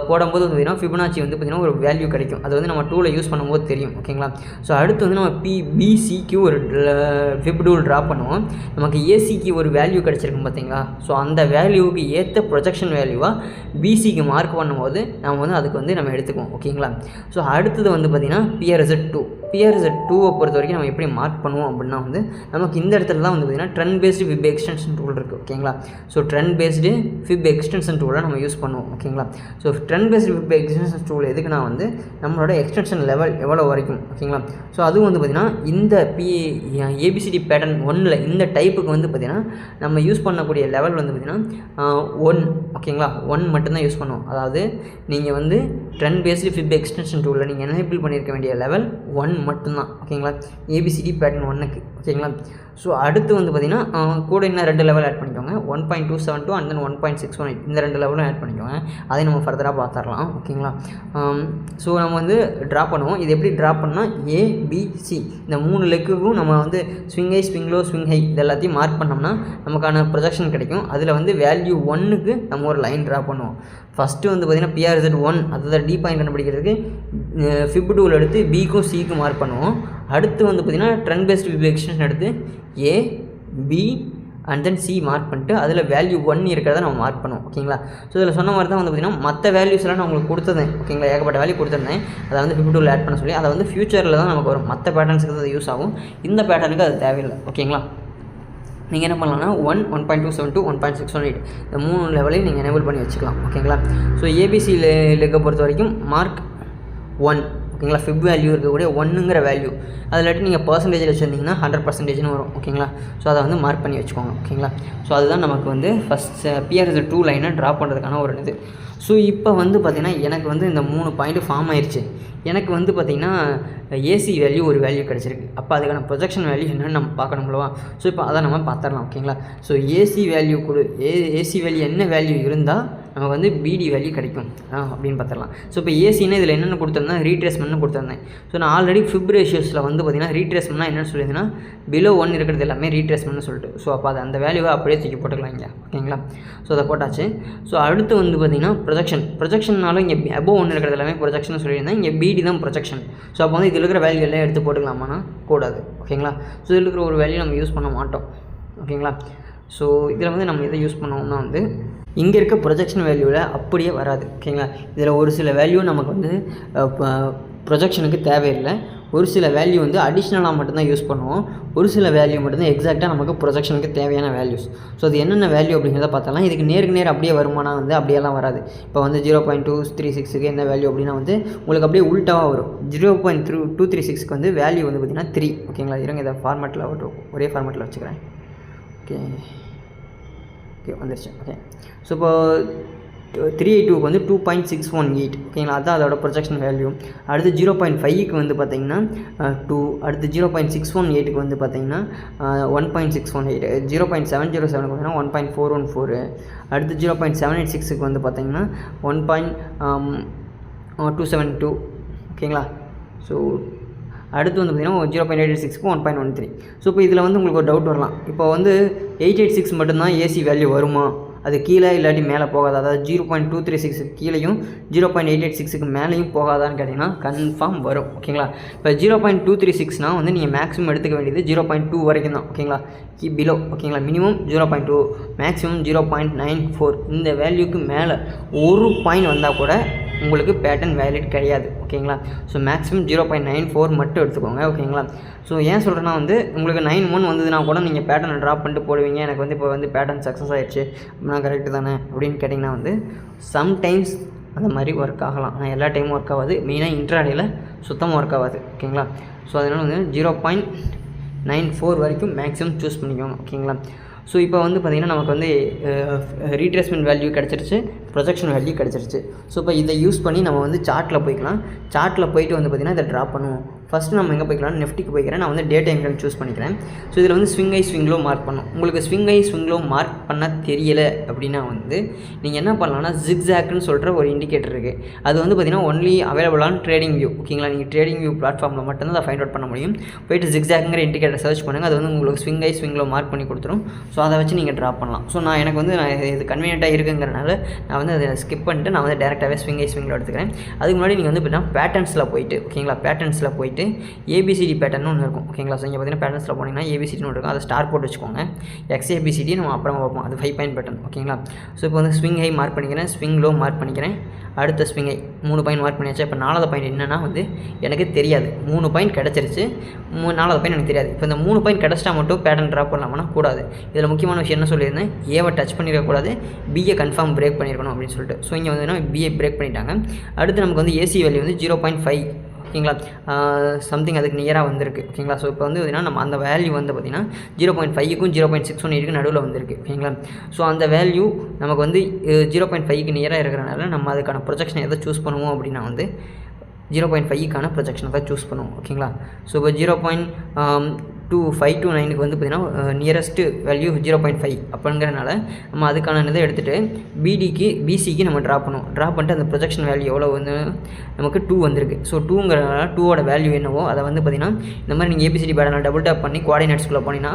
போடும்போது வந்து பார்த்திங்கன்னா ஃபிபனாச்சி வந்து பார்த்திங்கன்னா ஒரு வேல்யூ கிடைக்கும். அது வந்து நம்ம டூவில் யூஸ் பண்ணும்போது தெரியும். ஓகேங்களா, ஸோ அடுத்து வந்து நம்ம பிசிக்கு ஒரு ஃபிப் டூல் ட்ரா பண்ணுவோம். நமக்கு ஏசிக்கு ஒரு வேல்யூ கிடச்சிருக்கும் பார்த்தீங்களா. ஸோ அந்த வேல்யூவுக்கு ஏற்ற ப்ரொஜெக்ஷன் வேல்யூவாக பிசிக்கு மார்க் பண்ணும்போது நம்ம வந்து அதுக்கு வந்து நம்ம எடுத்துக்குவோம். ஓகேங்களா, ஸோ அடுத்தது வந்து பார்த்திங்கன்னா பிஆர்இசட்2 பொறுத்த வரைக்கும் நம்ம எப்படி மார்க் பண்ணுவோம் அப்படின்னா வந்து நமக்கு இந்த இடத்துல தான் வந்து பார்த்திங்கன்னா trend based fib extension tool இருக்குது. ஓகேங்களா, so trend based fib extension டூலை நம்ம யூஸ் பண்ணுவோம். ஓகேங்களா, so trend based fib extension tool எதுக்குன்னா வந்து நம்மளோட எக்ஸ்டென்ஷன் லெவல் எவ்வளோ வரைக்கும். ஓகேங்களா, ஸோ அதுவும் வந்து பார்த்திங்கன்னா இந்த ஏபிசிடி பேட்டர்ன் 1ல் இந்த டைப்புக்கு வந்து பார்த்திங்கன்னா நம்ம யூஸ் பண்ணக்கூடிய லெவல் வந்து பார்த்திங்கன்னா 1. ஓகேங்களா, 1 மட்டும்தான் யூஸ் பண்ணுவோம். அதாவது நீங்கள் வந்து ட்ரெண்ட் பேஸ்டு ஃபிப் எக்ஸ்டென்ஷன் டூலில் நீங்கள் எனேபிள் பண்ணியிருக்க வேண்டிய லெவல் 1 மட்டும்தான். ஓகேங்களா, ஏபிசிடி பேட்டர்ன் 1க்கு. ஓகேங்களா, ஸோ அடுத்து வந்து பார்த்திங்கன்னா கூட இன்னும் 2 லெவல் ஆட் பண்ணிக்கோங்க. 1.272 அண்ட் தென் 1.618 இந்த 2 லெவலும் ஆட் பண்ணிக்கோங்க. அதை நம்ம ஃபர்தராக பார்த்துடலாம். ஓகேங்களா, ஸோ நம்ம வந்து ட்ரா பண்ணுவோம். இது எப்படி ட்ரா பண்ணால் ஏபிசி இந்த 3 லெக்குக்கும் நம்ம வந்து swing high swing low swing high இது எல்லாத்தையும் மார்க் பண்ணோம்னா நமக்கான ப்ரொஜெக்ஷன் கிடைக்கும். அதில் வந்து வேல்யூ 1க்கு நம்ம ஒரு லைன் ட்ரா பண்ணுவோம். ஃபஸ்ட்டு வந்து பார்த்திங்கன்னா பிஆர்இசட்1 அதாவது டி பாயிண்ட் கண்டுபிடிக்கிறதுக்கு ஃபிப் டூல் எடுத்து பிக்கும் சிக்கும் மார்க் பண்ணுவோம். அடுத்து வந்து பார்த்திங்கன்னா ட்ரெண்ட் பேஸ்டு ஃபிப் எக்ஸ்டென்ஷன் எடுத்து A B and then C mark பண்ணிட்டு அதில் வேல்யூ 1 இருக்கிறத நம்ம மார்க் பண்ணுவோம். ஓகேங்களா, ஸோ இதில் சொன்ன மாதிரி தான் வந்து பார்த்திங்கன்னா மற்ற வேல்யூஸ்லாம் நான் உங்களுக்கு கொடுத்துருந்தேன். ஓகேங்களா, ஏகப்பட்ட வேல்யூ கொடுத்துருந்தேன். அதை வந்து ஃபிப் டூல் ஆட் பண்ண சொல்லி அதை வந்து ஃபியூச்சரில் தான் நமக்கு வரும். மற்ற பேட்டர்ன்ஸுக்கு அது யூஸ் ஆகும், இந்த பேட்டர்னுக்கு அது தேவையில்லை. ஓகேங்களா, நீங்கள் என்ன பண்ணலாம்னா 1.272 1.618 இந்த 3 லெவலையும் நீங்கள் எனேபிள் பண்ணி வச்சுக்கலாம். ஓகேங்களா, ஸோ ஏபிசி லெக்கை பொறுத்த வரைக்கும் மார்க் 1. ஓகேங்களா, ஃபிப் வேல்யூ இருக்கக்கூடிய 1ங்கிற வேல்யூ அதில் நீங்கள் பர்சன்டேஜில் வச்சுருந்தீங்கன்னா 100% வரும். ஓகேங்களா, ஸோ அதை வந்து மார்க் பண்ணி வச்சுக்கோங்க. ஓகேங்களா, ஸோ அதுதான் நமக்கு வந்து ஃபஸ்ட் பிஆர்இசட்2 லைனை ட்ரா பண்ணுறதுக்கான ஒரு இது. ஸோ இப்போ வந்து பார்த்திங்கன்னா எனக்கு வந்து இந்த 3 பாயிண்ட்டு ஃபார்ம் ஆயிடுச்சு. எனக்கு வந்து பார்த்திங்கன்னா ஏசி வேல்யூ ஒரு வேல்யூ கிடச்சிருக்கு. அப்போ அதுக்கான ப்ரொஜெக்ஷன் வேல்யூ என்னென்னு நம்ம பார்க்கணும்லவா. ஸோ இப்போ அதை நம்ம பார்த்துடலாம். ஓகேங்களா, so AC value AC value என்ன வேல்யூ இருந்தால் நமக்கு வந்து பிடி வேல்யூ கிடைக்கும் அப்படின்னு பார்த்துடலாம். ஸோ இப்போ ஏசின்னா இதில் என்னென்னு கொடுத்துருந்தேன், ரீட்ரேஸ்மெண்ட்னு கொடுத்துருந்தேன். ஸோ நான் ஆல்ரெடி ஃபிப் ரேஷியோஸில் வந்து பார்த்திங்கன்னா ரீட்ரேஸ்மெண்ட்னா என்னென்னு சொல்லியிருந்தேன்னா பிலோ 1 இருக்கிறது எல்லாமே ரீட்ரேஸ்மெண்ட்னு சொல்லிட்டு. ஸோ அப்போ அதை அந்த வேல்யூவை அப்படியே தூக்கி போட்டுக்கலாம் இங்கே. ஓகேங்களா, ஸோ அதை போட்டாச்சு. ஸோ அடுத்து வந்து பார்த்திங்கன்னா ப்ரொஜெக்ஷன்னாலும் இங்கே அபோவ் 1 இருக்கிறது எல்லாமே ப்ரொஜெக்ஷன் சொல்லியிருந்தேன். இங்கே பிடி தான் ப்ரொஜெக்ஷன். ஸோ அப்போ வந்து இதில் இருக்கிற வேல்யூ எல்லாம் எடுத்து போட்டுக்கலாமான்னா கூடாது. ஓகேங்களா, ஸோ இதில் இருக்கிற ஒரு வேல்யூ நம்ம யூஸ் பண்ண மாட்டோம். ஓகேங்களா, ஸோ இதில் வந்து நம்ம எதை யூஸ் பண்ணுவோம்னா வந்து இங்கே இருக்க ப்ரொஜெக்ஷன் வேல்யூவில் அப்படியே வராது. ஓகேங்களா, இதில் ஒரு சில வேல்யூ நமக்கு வந்து ப்ரொஜெக்ஷனுக்கு தேவையில்லை. ஒரு சில வேல்யூ வந்து அடிஷ்னலாக மட்டும்தான் யூஸ் பண்ணுவோம். ஒரு சில வேல்யூ மட்டும்தான் எக்ஸாக்டாக நமக்கு ப்ரொஜெக்ஷனுக்கு தேவையான வேல்யூஸ். ஸோ அது என்னென்ன வேல்யூ அப்படிங்கிறத பார்த்தலாம். இதுக்கு நேருக்கு நேர் அப்படியே வருமானா வந்து அப்படியெல்லாம் வராது. இப்போ வந்து 0.236க்கு என்ன வேல்யூ அப்படின்னா வந்து உங்களுக்கு அப்படியே உல்ட்டாவாக வரும். 0.236க்கு வந்து வேல்யூ வந்து பார்த்திங்கன்னா 3. ஓகேங்களா, இருங்க இதை ஃபார்மேட்டில் ஒரே ஃபார்மேட்டில் வச்சுக்கிறேன். ஓகே வந்துருச்சு. ஓகே, ஸோ இப்போ 382க்கு வந்து 2.618. ஓகேங்களா, அதுதான் அதோட ப்ரொஜெக்ஷன் வேல்யூ. அடுத்து 0.5க்கு வந்து பார்த்திங்கன்னா 2. அடுத்து 0.618க்கு வந்து பார்த்திங்கன்னா 1.618. 0.707க்கு வந்து 1.414. அடுத்து 0.786க்கு வந்து பார்த்திங்கன்னா 1.272. ஓகேங்களா. ஸோ அடுத்து வந்து பார்த்திங்கன்னா 0.886க்கு 1.13. ஸோ இப்போ இதில் வந்து உங்களுக்கு ஒரு டவுட் வரலாம். இப்போ வந்து 886 மட்டும்தான் ஏசி வேல்யூ வருமா, அது கீழே இல்லாட்டி மேலே போகாதா, அதாவது 0.236 கீழேயும் 0.886க்கு மேலேயும் போகாதான்னு கேட்டிங்கன்னா கன்ஃபார்ம் வரும். ஓகேங்களா. இப்போ 0.236னால் வந்து நீங்கள் மேக்ஸிமம் எடுத்துக்க வேண்டியது 0.2 வரைக்கும் தான். ஓகேங்களா. பிலோ ஓகேங்களா. Minimum 0.2, maximum 0.94. இந்த வேல்யூக்கு மேலே ஒரு பாயிண்ட் வந்தால் கூட உங்களுக்கு பேட்டர்ன் வேலிட் கிடையாது. ஓகேங்களா. ஸோ மேக்ஸிமம் 0.94 மட்டும் எடுத்துக்கோங்க. ஓகேங்களா. ஸோ ஏன் சொல்கிறேன்னா வந்து உங்களுக்கு 91 வந்ததுன்னா கூட நீங்கள் பேட்டர்னை ட்ராப் பண்ணிட்டு போடுவீங்க. எனக்கு வந்து இப்போ வந்து பேட்டர்ன் சக்ஸஸ் ஆகிடுச்சு அப்படின்னா கரெக்டு தானே அப்படின்னு கேட்டிங்கன்னா வந்து சம்டைம்ஸ் அந்த மாதிரி ஒர்க் ஆகலாம். ஆனால் எல்லா டைமும் ஒர்க் ஆகாது. மெயினாக இன்ட்ராடேயில் சுத்தமாக ஒர்க் ஆகாது. ஓகேங்களா. ஸோ அதனால் வந்து 0.94 வரைக்கும் மேக்ஸிமம் சூஸ் பண்ணிக்கோங்க. ஓகேங்களா. ஸோ இப்போ வந்து பார்த்திங்கன்னா நமக்கு வந்து ரீட்ரேஸ்மெண்ட் வேல்யூ கிடச்சிருச்சு, ப்ரொஜெக்ஷன் வேல்யூ கிடச்சிருச்சு. ஸோ இப்போ இதை யூஸ் பண்ணி நம்ம வந்து சார்ட்டில் போய்க்கலாம். சார்ட்டில் போய்ட்டு வந்து பார்த்திங்கன்னா இதை ட்ராப் பண்ணுவோம். ஃபஸ்ட்டு நம்ம எங்கே போய்க்கலாம், நிஃப்டிக்கு போய்க்கிறேன். நான் வந்து டே டைம் ஃப்ரேம் சூஸ் பண்ணிக்கிறேன். ஸோ இதில் வந்து swing high swing low mark பண்ணணும். உங்களுக்கு swing high swing low mark பண்ண தெரியலை அப்படின்னா வந்து நீங்கள் என்ன பண்ணலாம்னா ஜிக்ஸாக்னு சொல்கிற ஒரு இண்டிகேட்டர் இருக்குது. அது வந்து பார்த்திங்கன்னா ஒன்லி அவைலபிளான ட்ரேடிங் வியூ. ஓகேங்களா. நீங்கள் ட்ரேடிங் வியூ பிளாட்ஃபார்மில் மட்டும்தான் அதை ஃபைண்ட் அவுட் பண்ண முடியும். போய்ட்டு ஜிக்ஸாக்ங்கிற இண்டிகேட்டர் சர்ச் பண்ணுங்கள். அது வந்து உங்களுக்கு swing high swing low mark பண்ணி கொடுத்துரும். ஸோ அதை வச்சு நீங்கள் ட்ராப் பண்ணலாம். ஸோ எனக்கு வந்து இது கன்வீனியண்ட்டாக இருக்குங்கிறனால நான் வந்து அதை ஸ்கிப் பண்ணிட்டு நான் வந்து டேரெக்டாகவே ஸ்விங் ஹை ஸ்விங் லோ எடுத்துக்கிறேன். அதுக்கு முன்னாடி நீங்கள் வந்து பார்த்தீங்கன்னா பேட்டர்ன்ஸில் போய்ட்டு ஓகேங்களா, பேட்டர்ன்ஸில் போய்ட்டு ஏபிசிடி பேட்டர்னு ஒன்று இருக்கும். ஓகேங்களா. ஸோ இங்கே பார்த்தீங்கன்னா பேட்டர்ன்ஸில் போனீங்கன்னா ஏபிசிடின்னு ஒன்று இருக்கும். அதை ஸ்டார் போட்டு வச்சுக்கோங்க. எக்ஸ்ஏபிசிடி நம்ம அப்புறமா பார்ப்போம். அது 5 பாயிண்ட் பேட்டர்ன். ஓகேங்களா. ஸோ இப்போ வந்து ஸ்விங் ஹை மார்க் பண்ணிக்கிறேன், ஸ்விங் லோ மார்க் பண்ணிக்கிறேன். அடுத்த ஸ்விங் ஹை 3 பாயிண்ட் மார்க் பண்ணியாச்சு. இப்போ 4வது பாயிண்ட் என்னென்னா வந்து எனக்கு தெரியாது. 3 பாயிண்ட் கிடச்சிருச்சு, 4வது பாயிண்ட் எனக்கு தெரியாது. இப்போ இந்த 3 பாயிண்ட் கிடச்சிட்டா மட்டும் பேட்டர்ன் ட்ராப் பண்ணலாம்னா கூடாது. இதில் முக்கியமான விஷயம் என்ன சொல்லியிருந்தேன், ஏவை டச் பண்ணிடக்கூடாது, பிஏ கன்ஃபார்ம் பிரேக் பண்ணியிருக்கணும் அப்படின்னு சொல்லிட்டு. ஸோ இங்கே வந்து பிஏ பிரேக் பண்ணிட்டாங்க. அடுத்து நமக்கு வந்து ஏசி வேல்யூ வந்து 0.5. ஓகேங்களா. சம்திங் அதுக்கு நியராக வந்திருக்கு. ஓகேங்களா. ஸோ இப்போ வந்து பார்த்திங்கன்னா நம்ம அந்த வேல்யூ வந்து பார்த்திங்கன்னா 0.5க்கும் 0.618க்கு நடுவில் வந்திருக்கு. ஓகேங்களா. ஸோ அந்த வேல்யூ நமக்கு வந்து 0.5க்கு நியராக இருக்கிறனால நம்ம அதுக்கான ப்ரொஜெக்ஷனை எதை சூஸ் பண்ணுவோம் அப்படின்னா வந்து 0.5க்கான ப்ரொஜெக்ஷனை தான் சூஸ் பண்ணுவோம். ஓகேங்களா. ஸோ இப்போ 0.2529க்கு வந்து பார்த்திங்கன்னா நியரஸ்ட்டு வேல்யூ 0.5 அப்படிங்கிறனால நம்ம அதுக்கான இதை எடுத்துகிட்டு பிசிக்கு நம்ம ட்ராப் பண்ணுவோம். ட்ராப் பண்ணிட்டு அந்த ப்ரொஜெக்ஷன் வேல்யூ எவ்வளோ வந்து நமக்கு 2 வந்திருக்கு. ஸோ 2ங்கிறனால 2ஓட வேல்யூ என்னவோ அதை வந்து பார்த்திங்கன்னா இந்த மாதிரி நீங்கள் ஏபிசிடி பேட்டர்னில் டபுள் டேப் பண்ணி கோஆர்டினேட்ஸ்குள்ளே போனீங்கன்னா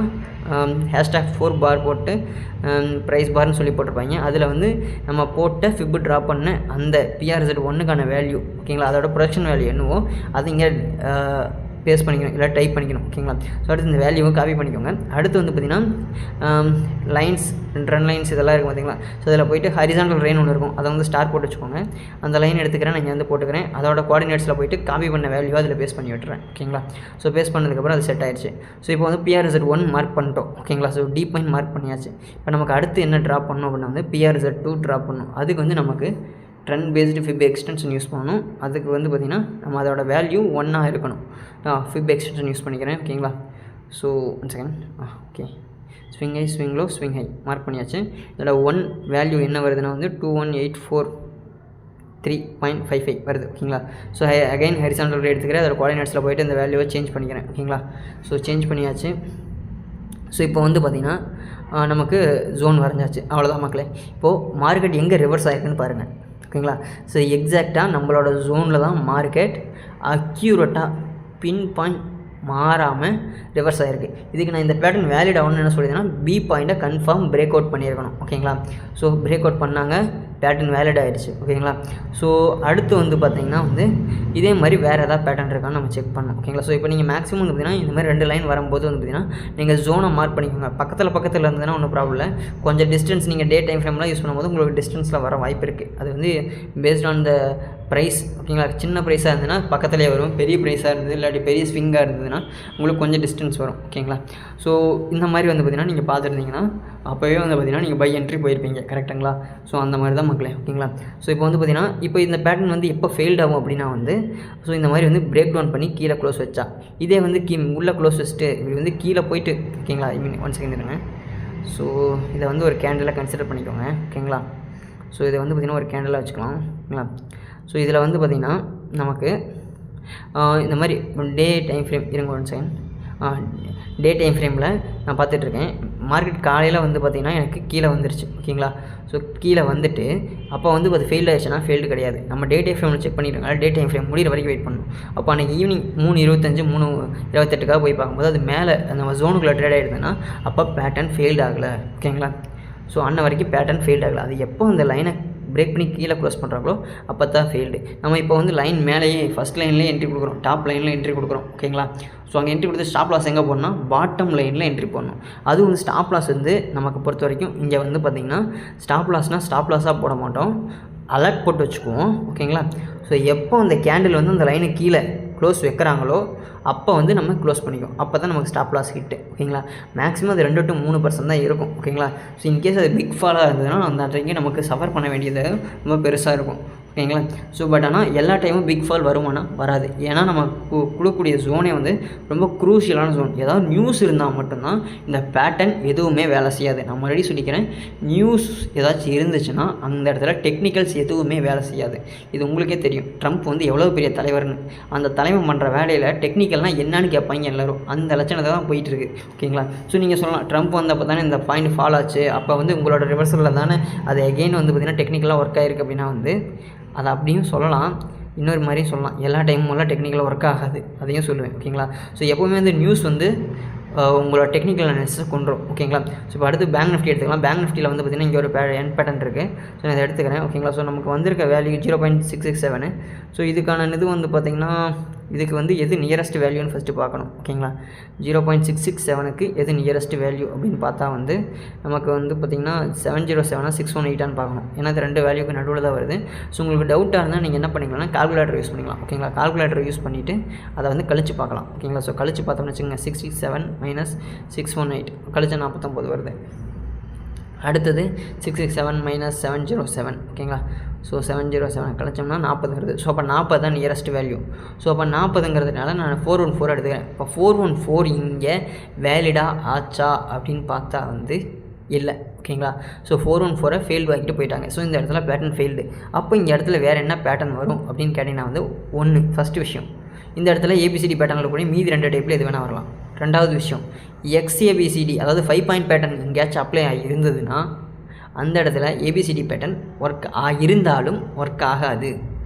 #4 பார் போட்டு ப்ரைஸ் பார்னு சொல்லி போட்டிருப்பாங்க. அதில் வந்து நம்ம போட்ட ஃபிப்பு ட்ராப் பண்ண அந்த PRZ1க்கான வேல்யூ ஓகேங்களா, அதோட ப்ரொஜெக்ஷன் வேல்யூ என்னவோ அது இங்கே பேஸ்ட் பண்ணிக்கணும், இல்லை டைப் பண்ணிக்கணும். ஓகேங்களா. ஸோ அடுத்து இந்த வேல்யூவை காப்பி பண்ணிக்கோங்க. அடுத்து வந்து பார்த்திங்கன்னா லைன்ஸ், ரன் லைன்ஸ் இதெல்லாம் இருக்கும் பார்த்திங்களா. ஸோ அதில் போய்ட்டு ஹரிசாண்டல் லைன் ஒன்று இருக்கும், அதை வந்து ஸ்டார் போட்டு வச்சுக்கோங்க. அந்த லைன் எடுத்துக்கிறேன், நான் இங்கே வந்து போட்டுக்கிறேன். அதோட கோஆர்டினேட்ஸில் போய்ட்டு காப்பி பண்ண வேல்யூ அதில் பேஸ்ட் பண்ணி விட்டுறேன். ஓகேங்களா. ஸோ பேஸ்ட் பண்ணதுக்கப்புறம் அது செட் ஆயிடுச்சு. ஸோ இப்போ வந்து PRZ1 மார்க் பண்ணிட்டோம். ஓகேங்களா. ஸோ டி பாயிண்ட் மார்க் பண்ணியாச்சு. இப்போ நமக்கு அடுத்து என்ன ட்ராப் பண்ணணும் அப்படின்னா வந்து PRZ2 ட்ராப் பண்ணணும். அதுக்கு வந்து நமக்கு trend based fib extension use பண்ணணும். அதுக்கு வந்து பார்த்திங்கன்னா நம்ம அதோட வேல்யூ 1 இருக்கணும். ஃபிப் எக்ஸ்டென்ஷன் யூஸ் பண்ணிக்கிறேன். ஓகேங்களா. So 1 second. Okay. Swing high swing low swing high mark பண்ணியாச்சு. இதோட 1 வேல்யூ என்ன வருதுன்னா வந்து 21843.55 வருது. ஓகேங்களா. ஸோ அகைன் ஹரிசாண்டல் ரே எடுத்துக்கிறேன். அதோட கோஆர்டினேட்ஸில் போய்ட்டு இந்த வேல்யூவை சேஞ்ச் பண்ணிக்கிறேன். ஓகேங்களா. ஸோ சேஞ்ச் பண்ணியாச்சு. ஸோ இப்போ வந்து பார்த்திங்கன்னா நமக்கு ஜோன் வரைஞ்சாச்சு. அவ்வளோதான் மக்களே. இப்போது மார்க்கெட் எங்கே ரிவர்ஸ் ஆகிருக்குன்னு பாருங்கள். ஓகேங்களா. ஸோ எக்ஸாக்டாக நம்மளோட ஜோனில் தான் மார்க்கெட் அக்யூரேட்டாக பின் பாயிண்ட் மாறாமல் ரிவர்ஸ் ஆகிருக்கு. இதுக்கு நான் இந்த பேட்டர்ன் வேலிட் ஆகணும்னு என்ன சொல்லியிருந்தேன்னா பி பாயிண்ட்டை கன்ஃபார்ம் பிரேக் அவுட் பண்ணியிருக்கணும். ஓகேங்களா. ஸோ பிரேக் அவுட் பண்ணாங்க, பேட்டர்ன் வேலிட் ஆகிடுச்சு. ஓகேங்களா. ஸோ அடுத்து வந்து பார்த்திங்கன்னா வந்து இதே மாதிரி வேறு ஏதாவது பேட்டர்ன் இருக்கான்னு நம்ம செக் பண்ணணும். ஓகேங்களா. ஸோ இப்போ நீங்கள் மேக்ஸிமம் வந்து பார்த்திங்கன்னா இந்த மாதிரி 2 லைன் வரும்போது வந்து பார்த்திங்கன்னா நீங்கள் ஜோனை மார்க் பண்ணிக்கோங்க. பக்கத்தில் இருந்ததுன்னா ஒன்றும் ப்ராப்ளம் இல்லை. கொஞ்சம் டிஸ்டன்ஸ் நீங்கள் டே டைம் ஃப்ரேம்லாம் யூஸ் பண்ணும்போது உங்களுக்கு டிஸ்டன்ஸில் வர வாய்ப்பு இருக்குது. அது வந்து பேஸ்ட் ஆன் த ப்ரைஸ். ஓகேங்களா. சின்ன ப்ரைஸாக இருந்ததுன்னா பக்கத்துலேயே வரும். பெரிய ப்ரைஸாக இருந்தது இல்லாட்டி பெரிய ஸ்விங்காக இருந்ததுன்னா உங்களுக்கு கொஞ்சம் டிஸ்டன்ஸ் வரும். ஓகேங்களா. ஸோ இந்த மாதிரி வந்து பார்த்திங்கன்னா நீங்கள் பார்த்துருந்தீங்கன்னா அப்போவே வந்து பார்த்திங்கன்னா நீங்கள் பை என்ட்ரி போயிருப்பீங்க. கரெக்டுங்களா. ஸோ அந்த மாதிரி தான் மக்களே. ஓகேங்களா. ஸோ இப்போ வந்து பார்த்திங்கன்னா இப்போ இந்த பேட்டர்ன் வந்து எப்போ ஃபெயில்ட் ஆகும் அப்படின்னா வந்து ஸோ இந்த மாதிரி வந்து பிரேக் டவுன் பண்ணி கீழே க்ளோஸ் வச்சா, இதே வந்து உள்ளே க்ளோஸ் வச்சுட்டு இப்படி வந்து கீழே போயிட்டு ஓகேங்களா. ஐ மீன் 1 செகண்ட் இருங்க. ஸோ இதை வந்து ஒரு கேண்டிலாக கன்சிடர் பண்ணிக்கோங்க. ஓகேங்களா. ஸோ இதை வந்து பார்த்திங்கன்னா ஒரு கேண்டிலாக வச்சுக்கலாம். ஓகேங்களா. ஸோ இதில் வந்து பார்த்திங்கன்னா நமக்கு இந்த மாதிரி டே டைம் ஃப்ரேம் இருங்க 1 செகண்ட். டே டைம் ஃப்ரேமில் நான் பார்த்துட்ருக்கேன். மார்க்கெட் காலையில் வந்து பார்த்திங்கன்னா எனக்கு கீழே வந்துருச்சு ஓகேங்களா. ஸோ கீழே வந்துட்டு அப்போ வந்து அது ஃபெயில் ஆயிடுச்சுன்னா ஃபெயில்டு கிடையாது. நம்ம டே டைம் ஃப்ரேமில் செக் பண்ணிடுங்க. டே டைம் ஃப்ரேம் முடிகிற வரைக்கும் வெயிட் பண்ணணும். அப்போ அன்றைக்கி ஈவினிங் 3:25 3:28 போய் பார்க்கும்போது அது மேலே நம்ம ஜோனுக்குள்ளே ட்ரேட் ஆகிடுதுன்னா அப்போ பேட்டர்ன் ஃபெயில்டு ஆகலை ஓகேங்களா. ஸோ அன்ன வரைக்கும் பேட்டர்ன் ஃபெயில்டு ஆகலை. அது எப்போ அந்த லைனை பிரேக் பண்ணி கீழே க்ளோஸ் பண்ணுறாங்களோ அப்போ தான் ஃபெயில்டு. நம்ம இப்போ வந்து லைன் மேலேயே ஃபஸ்ட் லைன்லேயே என்ட்ரி கொடுக்குறோம், டாப் லைனில் என்ட்ரி கொடுக்குறோம் ஓகேங்களா. ஸோ அங்கே என்ட்ரி கொடுத்து ஸ்டாப் லாஸ் எங்கே போடணும், பாட்டம் லைனில் என்ட்ரி போடணும். அது வந்து ஸ்டாப் லாஸ் வந்து நமக்கு பொறுத்த வரைக்கும் இங்கே வந்து பார்த்திங்கன்னா ஸ்டாப் லாஸ்னால் ஸ்டாப் லாஸாக போட மாட்டோம், அலர்ட் போட்டு வச்சுக்குவோம் ஓகேங்களா. ஸோ எப்போ அந்த கேண்டில் வந்து அந்த லைனுக்கு கீழே க்ளோஸ் வைக்கிறாங்களோ அப்போ வந்து நம்ம க்ளோஸ் பண்ணிக்கும். அப்போ தான் நமக்கு ஸ்டாப் லாஸ் ஹிட்டு ஓகேங்களா. மேக்ஸிமம் அது 2 to 3% தான் இருக்கும் ஓகேங்களா. ஸோ இன்கேஸ் அது பிக் ஃபாலாக இருந்ததுன்னா அந்த அன்றைக்கு நமக்கு சஃபர் பண்ண வேண்டியது ரொம்ப பெருசாக இருக்கும் ஓகேங்களா. ஸோ பட் ஆனால் எல்லா டைமும் பிக் ஃபால் வருமானா வராது. ஏன்னா நம்ம கொடுக்கக்கூடிய ஜோனே வந்து ரொம்ப குரூஷியலான ஜோன். ஏதாவது நியூஸ் இருந்தால் மட்டும்தான் இந்த பேட்டர்ன் எதுவுமே வேலை செய்யாது. நான் முன்னாடி சொல்லிக்கிறேன், நியூஸ் ஏதாச்சும் இருந்துச்சுன்னா அந்த இடத்துல டெக்னிக்கல்ஸ் எதுவுமே வேலை செய்யாது. இது உங்களுக்கே தெரியும், ட்ரம்ப் வந்து எவ்வளோ பெரிய தலைவர்னு. அந்த தலைவன் பண்ணுற வேலையில் டெக்னிக்கல்னால் என்னன்னு கேட்பாங்க எல்லோரும். அந்த லட்சணத்தை தான் போயிட்டுருக்கு ஓகேங்களா. ஸோ நீங்கள் சொல்லலாம், ட்ரம்ப் வந்தப்போ தானே இந்த பாயிண்ட் ஃபால் ஆச்சு, அப்போ வந்து உங்களோட ரிவர்சலில் தானே அது எகெயின் வந்து பார்த்திங்கன்னா டெக்னிக்கலாக ஒர்க் ஆகிருக்கு அப்படின்னா வந்து அதை அப்படியும் சொல்லலாம். இன்னொரு மாதிரியும் சொல்லலாம், எல்லா டைமும் எல்லாம் டெக்னிக்கலாக ஒர்க் ஆகாது, அதையும் சொல்லுவேன் ஓகேங்களா. ஸோ எப்போவுமே வந்து நியூஸ் வந்து உங்களோட டெக்னிக்கல் அனாலிசிஸை கொண்டுரும் ஓகேங்களா. ஸோ இப்போ அடுத்து பேங்க் நிஃப்டி எடுத்துக்கலாம். பேங்க் நிஃப்டியில் வந்து பார்த்திங்கன்னா இங்கே ஒரு என் பேட்டர்ன் இருக்குது. ஸோ நான் இதை எடுத்துக்கிறேன் ஓகேங்களா. ஸோ நமக்கு வந்திருக்க வேல்யூ 0.667. ஸோ இதுக்கான இது வந்து பார்த்திங்கன்னா இதுக்கு வந்து எது நியரஸ்ட் வேல்யூன்னு ஃபஸ்ட்டு பார்க்கணும் ஓகேங்களா. 0.667க்கு எது நியரஸ்ட் வேல்யூ அப்படின்னு பார்த்தா வந்து நமக்கு வந்து பார்த்திங்கன்னா 707 618 பார்க்கணும். ஏன்னா அது 2 வேல்யூக்கு நடுவில் தான் வருது. ஸோ உங்களுக்கு டவுட்டாக இருந்தால் நீங்கள் என்ன பண்ணிக்கலாம்னா கால்குலேட்டர் யூஸ் பண்ணிக்கலாம் ஓகேங்களா. கால்குலேட்டர் யூஸ் பண்ணிவிட்டு அதை வந்து கழிச்சு பார்க்கலாம் ஓகேங்களா. ஸோ கழிச்சு பார்த்தோம்னு வச்சுக்கோங்க, 67 - 618 கழிச்சா 49 வருது. அடுத்தது 667 - 707 ஓகேங்களா. ஸோ 707 கழிச்சோம்னா 40 வருது. ஸோ அப்போ 40 தான் நியரஸ்ட் வேல்யூ. ஸோ அப்போ 40ங்கிறதுனால நான் 414 எடுத்துக்கிறேன். இப்போ 414 இங்கே வேலிடாக ஆச்சா அப்படின்னு பார்த்தா வந்து இல்லை ஓகேங்களா. ஸோ 414 ஃபெயில்டு ஆகிட்டு போயிட்டாங்க. ஸோ இந்த இடத்துல பேட்டர்ன் ஃபெயில்டு. அப்போ இந்த இடத்துல வேறு என்ன பேட்டர்ன் வரும் அப்படின்னு கேட்டிங்கன்னா வந்து ஃபஸ்ட்டு விஷயம் இந்த இடத்துல ஏபிசிடி பேட்டர்னில் கூட மீதி 2 டைப்பில் எது வேணால் வரலாம். ரெண்டாவது விஷயம் XABCD அதாவது 5 பாயிண்ட் பேட்டர்ன் எங்கேயாச்சும் அப்ளை இருந்ததுன்னா அந்த இடத்துல ஏபிசிடி பேட்டர்ன் ஒர்க் இருந்தாலும் ஒர்க் ஆகாது.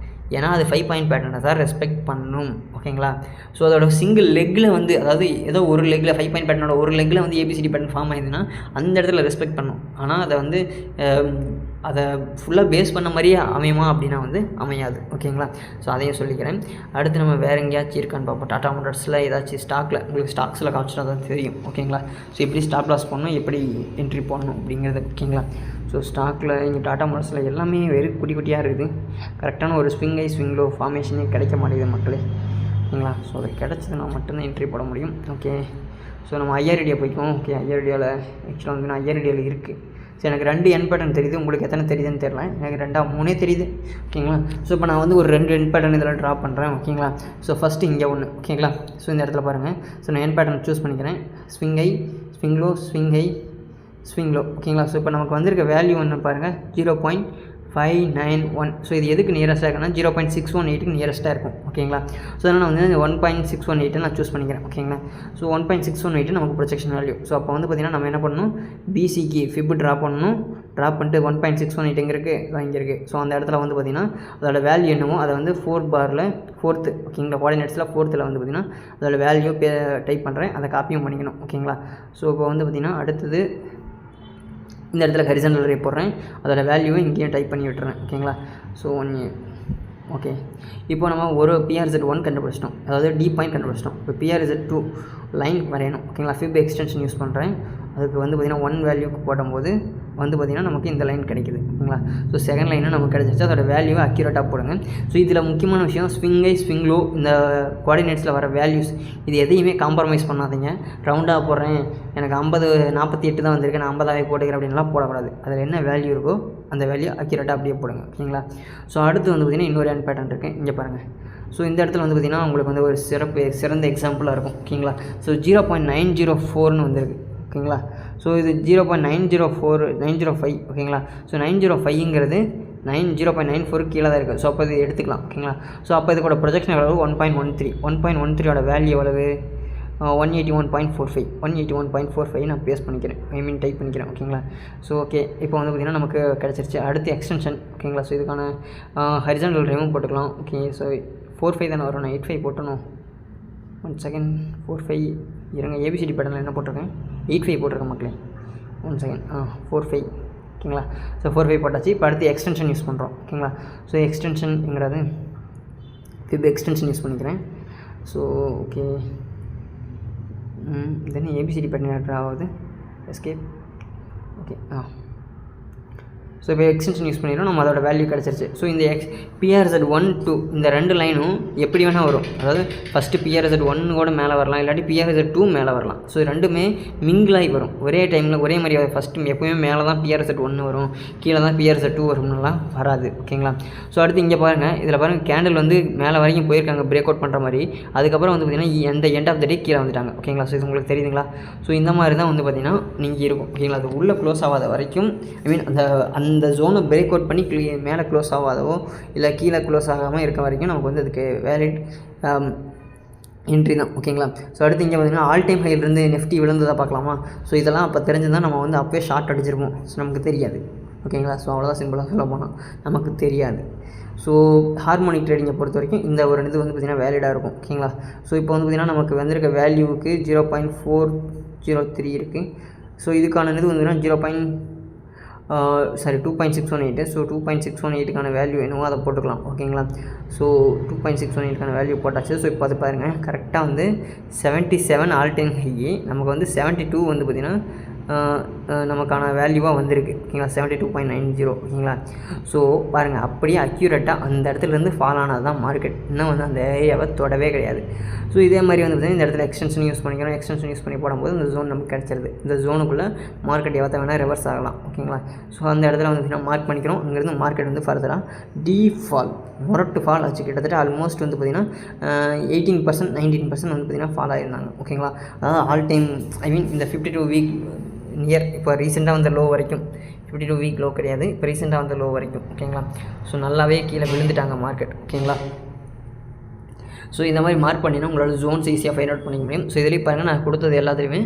ஏன்னா அது 5 பாயிண்ட் பேட்டர்னை தான் ரெஸ்பெக்ட் பண்ணணும் ஓகேங்களா. ஸோ அதோட சிங்கிள் லெக்கில் வந்து அதாவது ஏதோ ஒரு லெக்கில் 5 பாயிண்ட் பேட்டர்னோட ஒரு லெக்கில் வந்து ஏபிசிடி பேட்டர்ன் ஃபார்ம் ஆகிதுன்னா அந்த இடத்துல ரெஸ்பெக்ட் பண்ணணும். ஆனால் அதை வந்து அதை ஃபுல்லாக பேஸ் பண்ண மாதிரியே அமையுமா அப்படின்னா வந்து அமையாது ஓகேங்களா. ஸோ அதையும் சொல்லிக்கிறேன். அடுத்து நம்ம வேறு எங்கேயாச்சும் இருக்கான்னு பார்ப்போம். டாடா மோட்டார்ஸில் ஏதாச்சும் ஸ்டாக்கில் உங்களுக்கு ஸ்டாக்ஸில் காமிச்சிட்டா தான் தெரியும் ஓகேங்களா. ஸோ எப்படி ஸ்டாப் லாஸ் பண்ணணும், எப்படி என்ட்ரி போடணும் அப்படிங்கிறது ஓகேங்களா. ஸோ ஸ்டாக்கில் இங்கே டாடா மோட்டார்ஸில் எல்லாமே வெறும் குட்டி குட்டியாக இருக்குது. கரெக்டான ஒரு ஸ்விங் லோ ஃபார்மேஷனே கிடைக்க மாட்டேங்குது மக்களே ஓகேங்களா. ஸோ அது கிடச்சதுன்னா மட்டும்தான் என்ட்ரி போட முடியும் ஓகே. ஸோ நம்ம ஐஆர்டியை போய்க்குவோம் ஓகே. ஐஆர்டியில் ஆக்சுவலாக வந்து நான் ஐஆர்டியில் இருக்குது. ஸோ எனக்கு 2 என் பேட்டர்ன் தெரியுது, உங்களுக்கு எத்தனை தெரியுதுன்னு தெரியல, எனக்கு 2 தெரியுது ஓகேங்களா. ஸோ இப்போ நான் வந்து ஒரு 2 என் பேட்டர்ன் இதில் ட்ரா பண்ணுறேன் ஓகேங்களா. ஸோ ஃபஸ்ட்டு இங்கே ஒன்று ஓகேங்களா. ஸோ இந்த இடத்துல பாருங்கள். ஸோ நான் என் பேட்டர்ன் சூஸ் பண்ணிக்கிறேன். ஸ்விங் லோ ஓகேங்களா. ஸோ இப்போ நமக்கு வந்திருக்க வேல்யூ ஒன்று பாருங்கள் 0.591. ஸோ இது எதுக்கு நியரஸ்ட்டாக இருக்குன்னா 0.618க்கு நியரஸ்ட்டாக இருக்கும் ஓகேங்களா. ஸோ அதனால் வந்து 1.618 நான் சூஸ் பண்ணிக்கிறேன் ஓகேங்களா. ஸோ 1.618 நமக்கு ப்ரொஜெக்ஷன் வேல்யூ. ஸோ அப்போ வந்து பார்த்திங்கன்னா நம்ம என்ன பண்ணணும், பிசிக்கு ஃபிப் ட்ரா பண்ணணும். ட்ரா பண்ணிட்டு 1.618 எங்கே இருக்குது, இங்கே இருக்குது. ஸோ அந்த இடத்துல வந்து பார்த்திங்கன்னா அதோட வேல்யூ என்னமோ அதை வந்து 4 பாரில் 4th ஓகேங்களா. கோஆர்டினேட்ஸில் 4th வந்து பார்த்திங்கன்னா அதோட வேல்யூ டைப் பண்ணுறேன், அதை காப்பியும் பண்ணிக்கணும் ஓகேங்களா. ஸோ இப்போ வந்து பார்த்திங்கன்னா அடுத்தது இந்த இடத்துல ஹரிசாண்டல் ரே போடுறேன், அதோட வேல்யூவை இங்கேயும் டைப் பண்ணி விட்டுறேன் ஓகேங்களா. So okay. இப்போ நம்ம ஒரு PRZ1 கண்டுபிடிச்சிட்டோம், அதாவது டி பாயிண்ட் கண்டுபிடிச்சிட்டோம். இப்போ PRZ2 லைன் வரையணும் ஓகேங்களா. ஃபிப் எக்ஸ்டென்ஷன் யூஸ் பண்ணுறேன். அதுக்கு வந்து பார்த்திங்கன்னா 1 வேல்யூக்கு போடும்போது வந்து பார்த்திங்கன்னா நமக்கு இந்த லைன் கிடைக்குது ஓகேங்களா. ஸோ செகண்ட் லைனும் நமக்கு கிடைச்சிச்சு, அதோட வேல்யூவை அக்யூரேட்டாக போடுங்க. ஸோ இதில் முக்கியமான விஷயம் ஸ்விங் லோ இந்த கோஆர்டினேட்ஸில் வர வேல்யூஸ் இது எதையுமே காம்ப்ரமைஸ் பண்ணாதீங்க. ரவுண்டாக போடுறேன், எனக்கு 48 தான் வந்திருக்கு, நான் 50 போட்டுக்கிறேன் அப்படின்லாம் போடக்கூடாது. அதில் என்ன வேல்யூ இருக்கோ அந்த வேல்யூ அக்யூரேட்டாக அப்படியே போடுங்க ஓகேங்களா. ஸோ அடுத்து வந்து பார்த்திங்கன்னா இன்னொரு என் பேட்டர்ன் இருக்குது, இங்கே பாருங்கள். ஸோ இந்த இடத்துல வந்து பார்த்திங்கன்னா உங்களுக்கு வந்து ஒரு சிறந்த எக்ஸாம்பிளாக இருக்கும் ஓகேங்களா. ஸோ 0.904ன்னு வந்திருக்கு ஓகேங்களா. ஸோ இது 0.905 ஓகேங்களா. ஸோ 905ங்கிறது 0.94 கீழே தான் இருக்குது. ஸோ அப்போ இது எடுத்துக்கலாம் ஓகேங்களா. ஸோ அப்போ இதுக்கூட ப்ரொஜெக்ஷன் எவ்வளவு 1.13 1.13ஓட வேல்யூ எவ்வளவு 181.45 நான் பேஸ்ட் பண்ணிக்கிறேன், டைப் பண்ணிக்கிறேன். ஓகேங்களா. ஸோ ஓகே, இப்போ வந்து பார்த்திங்கன்னா நமக்கு கிடச்சிருச்சு. அடுத்து எக்ஸ்டென்ஷன். ஓகேங்களா. ஸோ இதுக்கான ஹரிசாண்டல் ரிமூவ் போட்டுக்கலாம். ஓகே. ஸோ 45 தானே வரும், நான் 85 போட்டணும். 1 செகண்ட். 45 இருங்க, ஏபிசிடி பேட்டர்னில் என்ன போட்டிருக்கேன், 85 போட்டிருக்கேன் மக்களே. 1 செகண்ட். 45. ஓகேங்களா. ஸோ 45 போட்டாச்சு. இப்போ அடுத்து எக்ஸ்டென்ஷன் யூஸ் பண்ணுறோம். ஓகேங்களா. ஸோ எக்ஸ்டென்ஷன்ங்கிறது ஃபிப் எக்ஸ்டென்ஷன் யூஸ் பண்ணிக்கிறேன். ஸோ ஓகே, தென் ஏபிசிடி பேட்டர்ன் ஆட் ஆகுது. எஸ்கேப். ஓகே. ஸோ இப்போ எக்ஸ்டென்ஷன் யூஸ் பண்ணிடுறோம், நம்ம அதோட வேல்யூ கிடச்சிருச்சு. ஸோ இந்த PRZ1 2 இந்த 2 லைனும் எப்படி வேணால் வரும். அதாவது ஃபஸ்ட்டு PRZ1 கூட மேலே வரலாம், இல்லாட்டி PRZ2 மேலே வரலாம். ஸோ ரெண்டுமே மிங்கிளாகி வரும் ஒரே டைமில், ஒரே மாதிரி. ஃபஸ்ட்டு எப்போயுமே மேலே தான் PRZ1 வரும், கீழே தான் PRZ2 வரும்னுலாம் வராது. ஓகேங்களா. ஸோ அடுத்து இங்கே பாருங்கள், இதில் பாருங்கள் கேண்டில் வந்து மேலே வரைக்கும் போயிருக்காங்க பிரேக் அவுட் பண்ணுற மாதிரி. அதுக்கப்புறம் வந்து பார்த்திங்கன்னா அந்த எண்ட் ஆஃப் த டே கீழே வந்துட்டாங்க. ஓகேங்களா. ஸோ இது உங்களுக்கு தெரியுதுங்களா. ஸோ இந்த மாதிரி தான் வந்து பார்த்திங்கன்னா நீங்கள் இருக்கும். ஓகேங்களா. அது உள்ளே க்ளோஸ் ஆகாத வரைக்கும், அந்த ஜோனை பிரேக் அவுட் பண்ணி மேலே க்ளோஸ் ஆகாதவோ இல்லை கீழே க்ளோஸ் ஆகாமல் இருக்க வரைக்கும் நமக்கு வந்து அதுக்கு வேலிட் என்ட்ரி தான். ஓகேங்களா. ஸோ அடுத்து இங்கே பார்த்திங்கன்னா ஆல் டைம் ஹைலேருந்து நெஃப்டி விழுந்ததாக பார்க்கலாமா. ஸோ இதெல்லாம் அப்போ தெரிஞ்சுதான் நம்ம வந்து அப்போயே ஷார்ட் அடிச்சிருப்போம். ஸோ நமக்கு தெரியாது. ஓகேங்களா. ஸோ அவ்வளோதான், சிம்பிளாக சொல்ல போனால் நமக்கு தெரியாது. ஸோ ஹார்மோனிக் ட்ரேடிங்கை பொறுத்த வரைக்கும் இந்த ஒரு இது வந்து பார்த்திங்கன்னா வேலிடாக இருக்கும். ஓகேங்களா. ஸோ இப்போ வந்து பார்த்திங்கன்னா நமக்கு வந்திருக்க வேல்யூவுக்கு 0.403 இருக்குது. ஸோ இதுக்கான இது வந்து 2.618. ஸோ 2.618க்கான வேல்யூ என்னவோ அதை போட்டுக்கலாம். ஓகேங்களா. ஸோ 2.618க்கான வேல்யூ போட்டாச்சு. ஸோ இப்போ அது பாருங்கள், கரெக்டாக வந்து 77 ஆல் டைம் ஹை, நமக்கு வந்து 72 வந்து பார்த்திங்கன்னா நமக்கான வேல்யூவாக வந்திருக்கு. ஓகேங்களா. 72.90. ஓகேங்களா. ஸோ பாருங்கள், அப்படியே அக்யூரேட்டாக அந்த இடத்துலேருந்து ஃபால் ஆனது தான் மார்க்கெட். இன்னும் வந்து அந்த ஏரியாவை தொடவே கிடையாது. ஸோ இதே மாதிரி வந்து பார்த்திங்கன்னா இந்த இடத்துல எக்ஸ்டென்ஷன் யூஸ் பண்ணிக்கிறோம். எக்ஸ்டென்ஷன் யூஸ் பண்ணி போடும்போது இந்த ஜோன் நமக்கு கிடச்சிருது. இந்த ஜோனுக்குள்ளே மார்க்கெட் எவ்வளோ வேணால் ரிவர்ஸ் ஆகலாம். ஓகேங்களா. ஸோ அந்த இடத்துல வந்து பார்த்திங்கன்னா மார்க் பண்ணிக்கிறோம். அங்கேருந்து மார்க்கெட் வந்து ஃபர்தராக முரட்டு ஃபால் ஆச்சு. கிட்டத்தட்ட ஆல்மோஸ்ட் வந்து பார்த்திங்கன்னா 18%, 19% வந்து பார்த்திங்கன்னா ஃபால் ஆகிருந்தாங்க. ஓகேங்களா. அதாவது ஆல் டைம் இந்த 52 வீக் நியர், இப்போ ரீசெண்டாக வந்த லோ வரைக்கும், 52 வீக் லோ கிடையாது, இப்போ ரீசெண்டாக வந்த லோ வரைக்கும். ஓகேங்களா. ஸோ நல்லாவே கீழே விழுந்துட்டாங்க மார்க்கெட். ஓகேங்களா. ஸோ இந்த மாதிரி மார்க் பண்ணினா உங்களோட ஜோன்ஸ் ஈஸியாக ஃபைண்ட் அவுட் பண்ணிக்க முடியும். ஸோ இதிலே பாருங்கள், நான் கொடுத்தது எல்லாத்துலேயுமே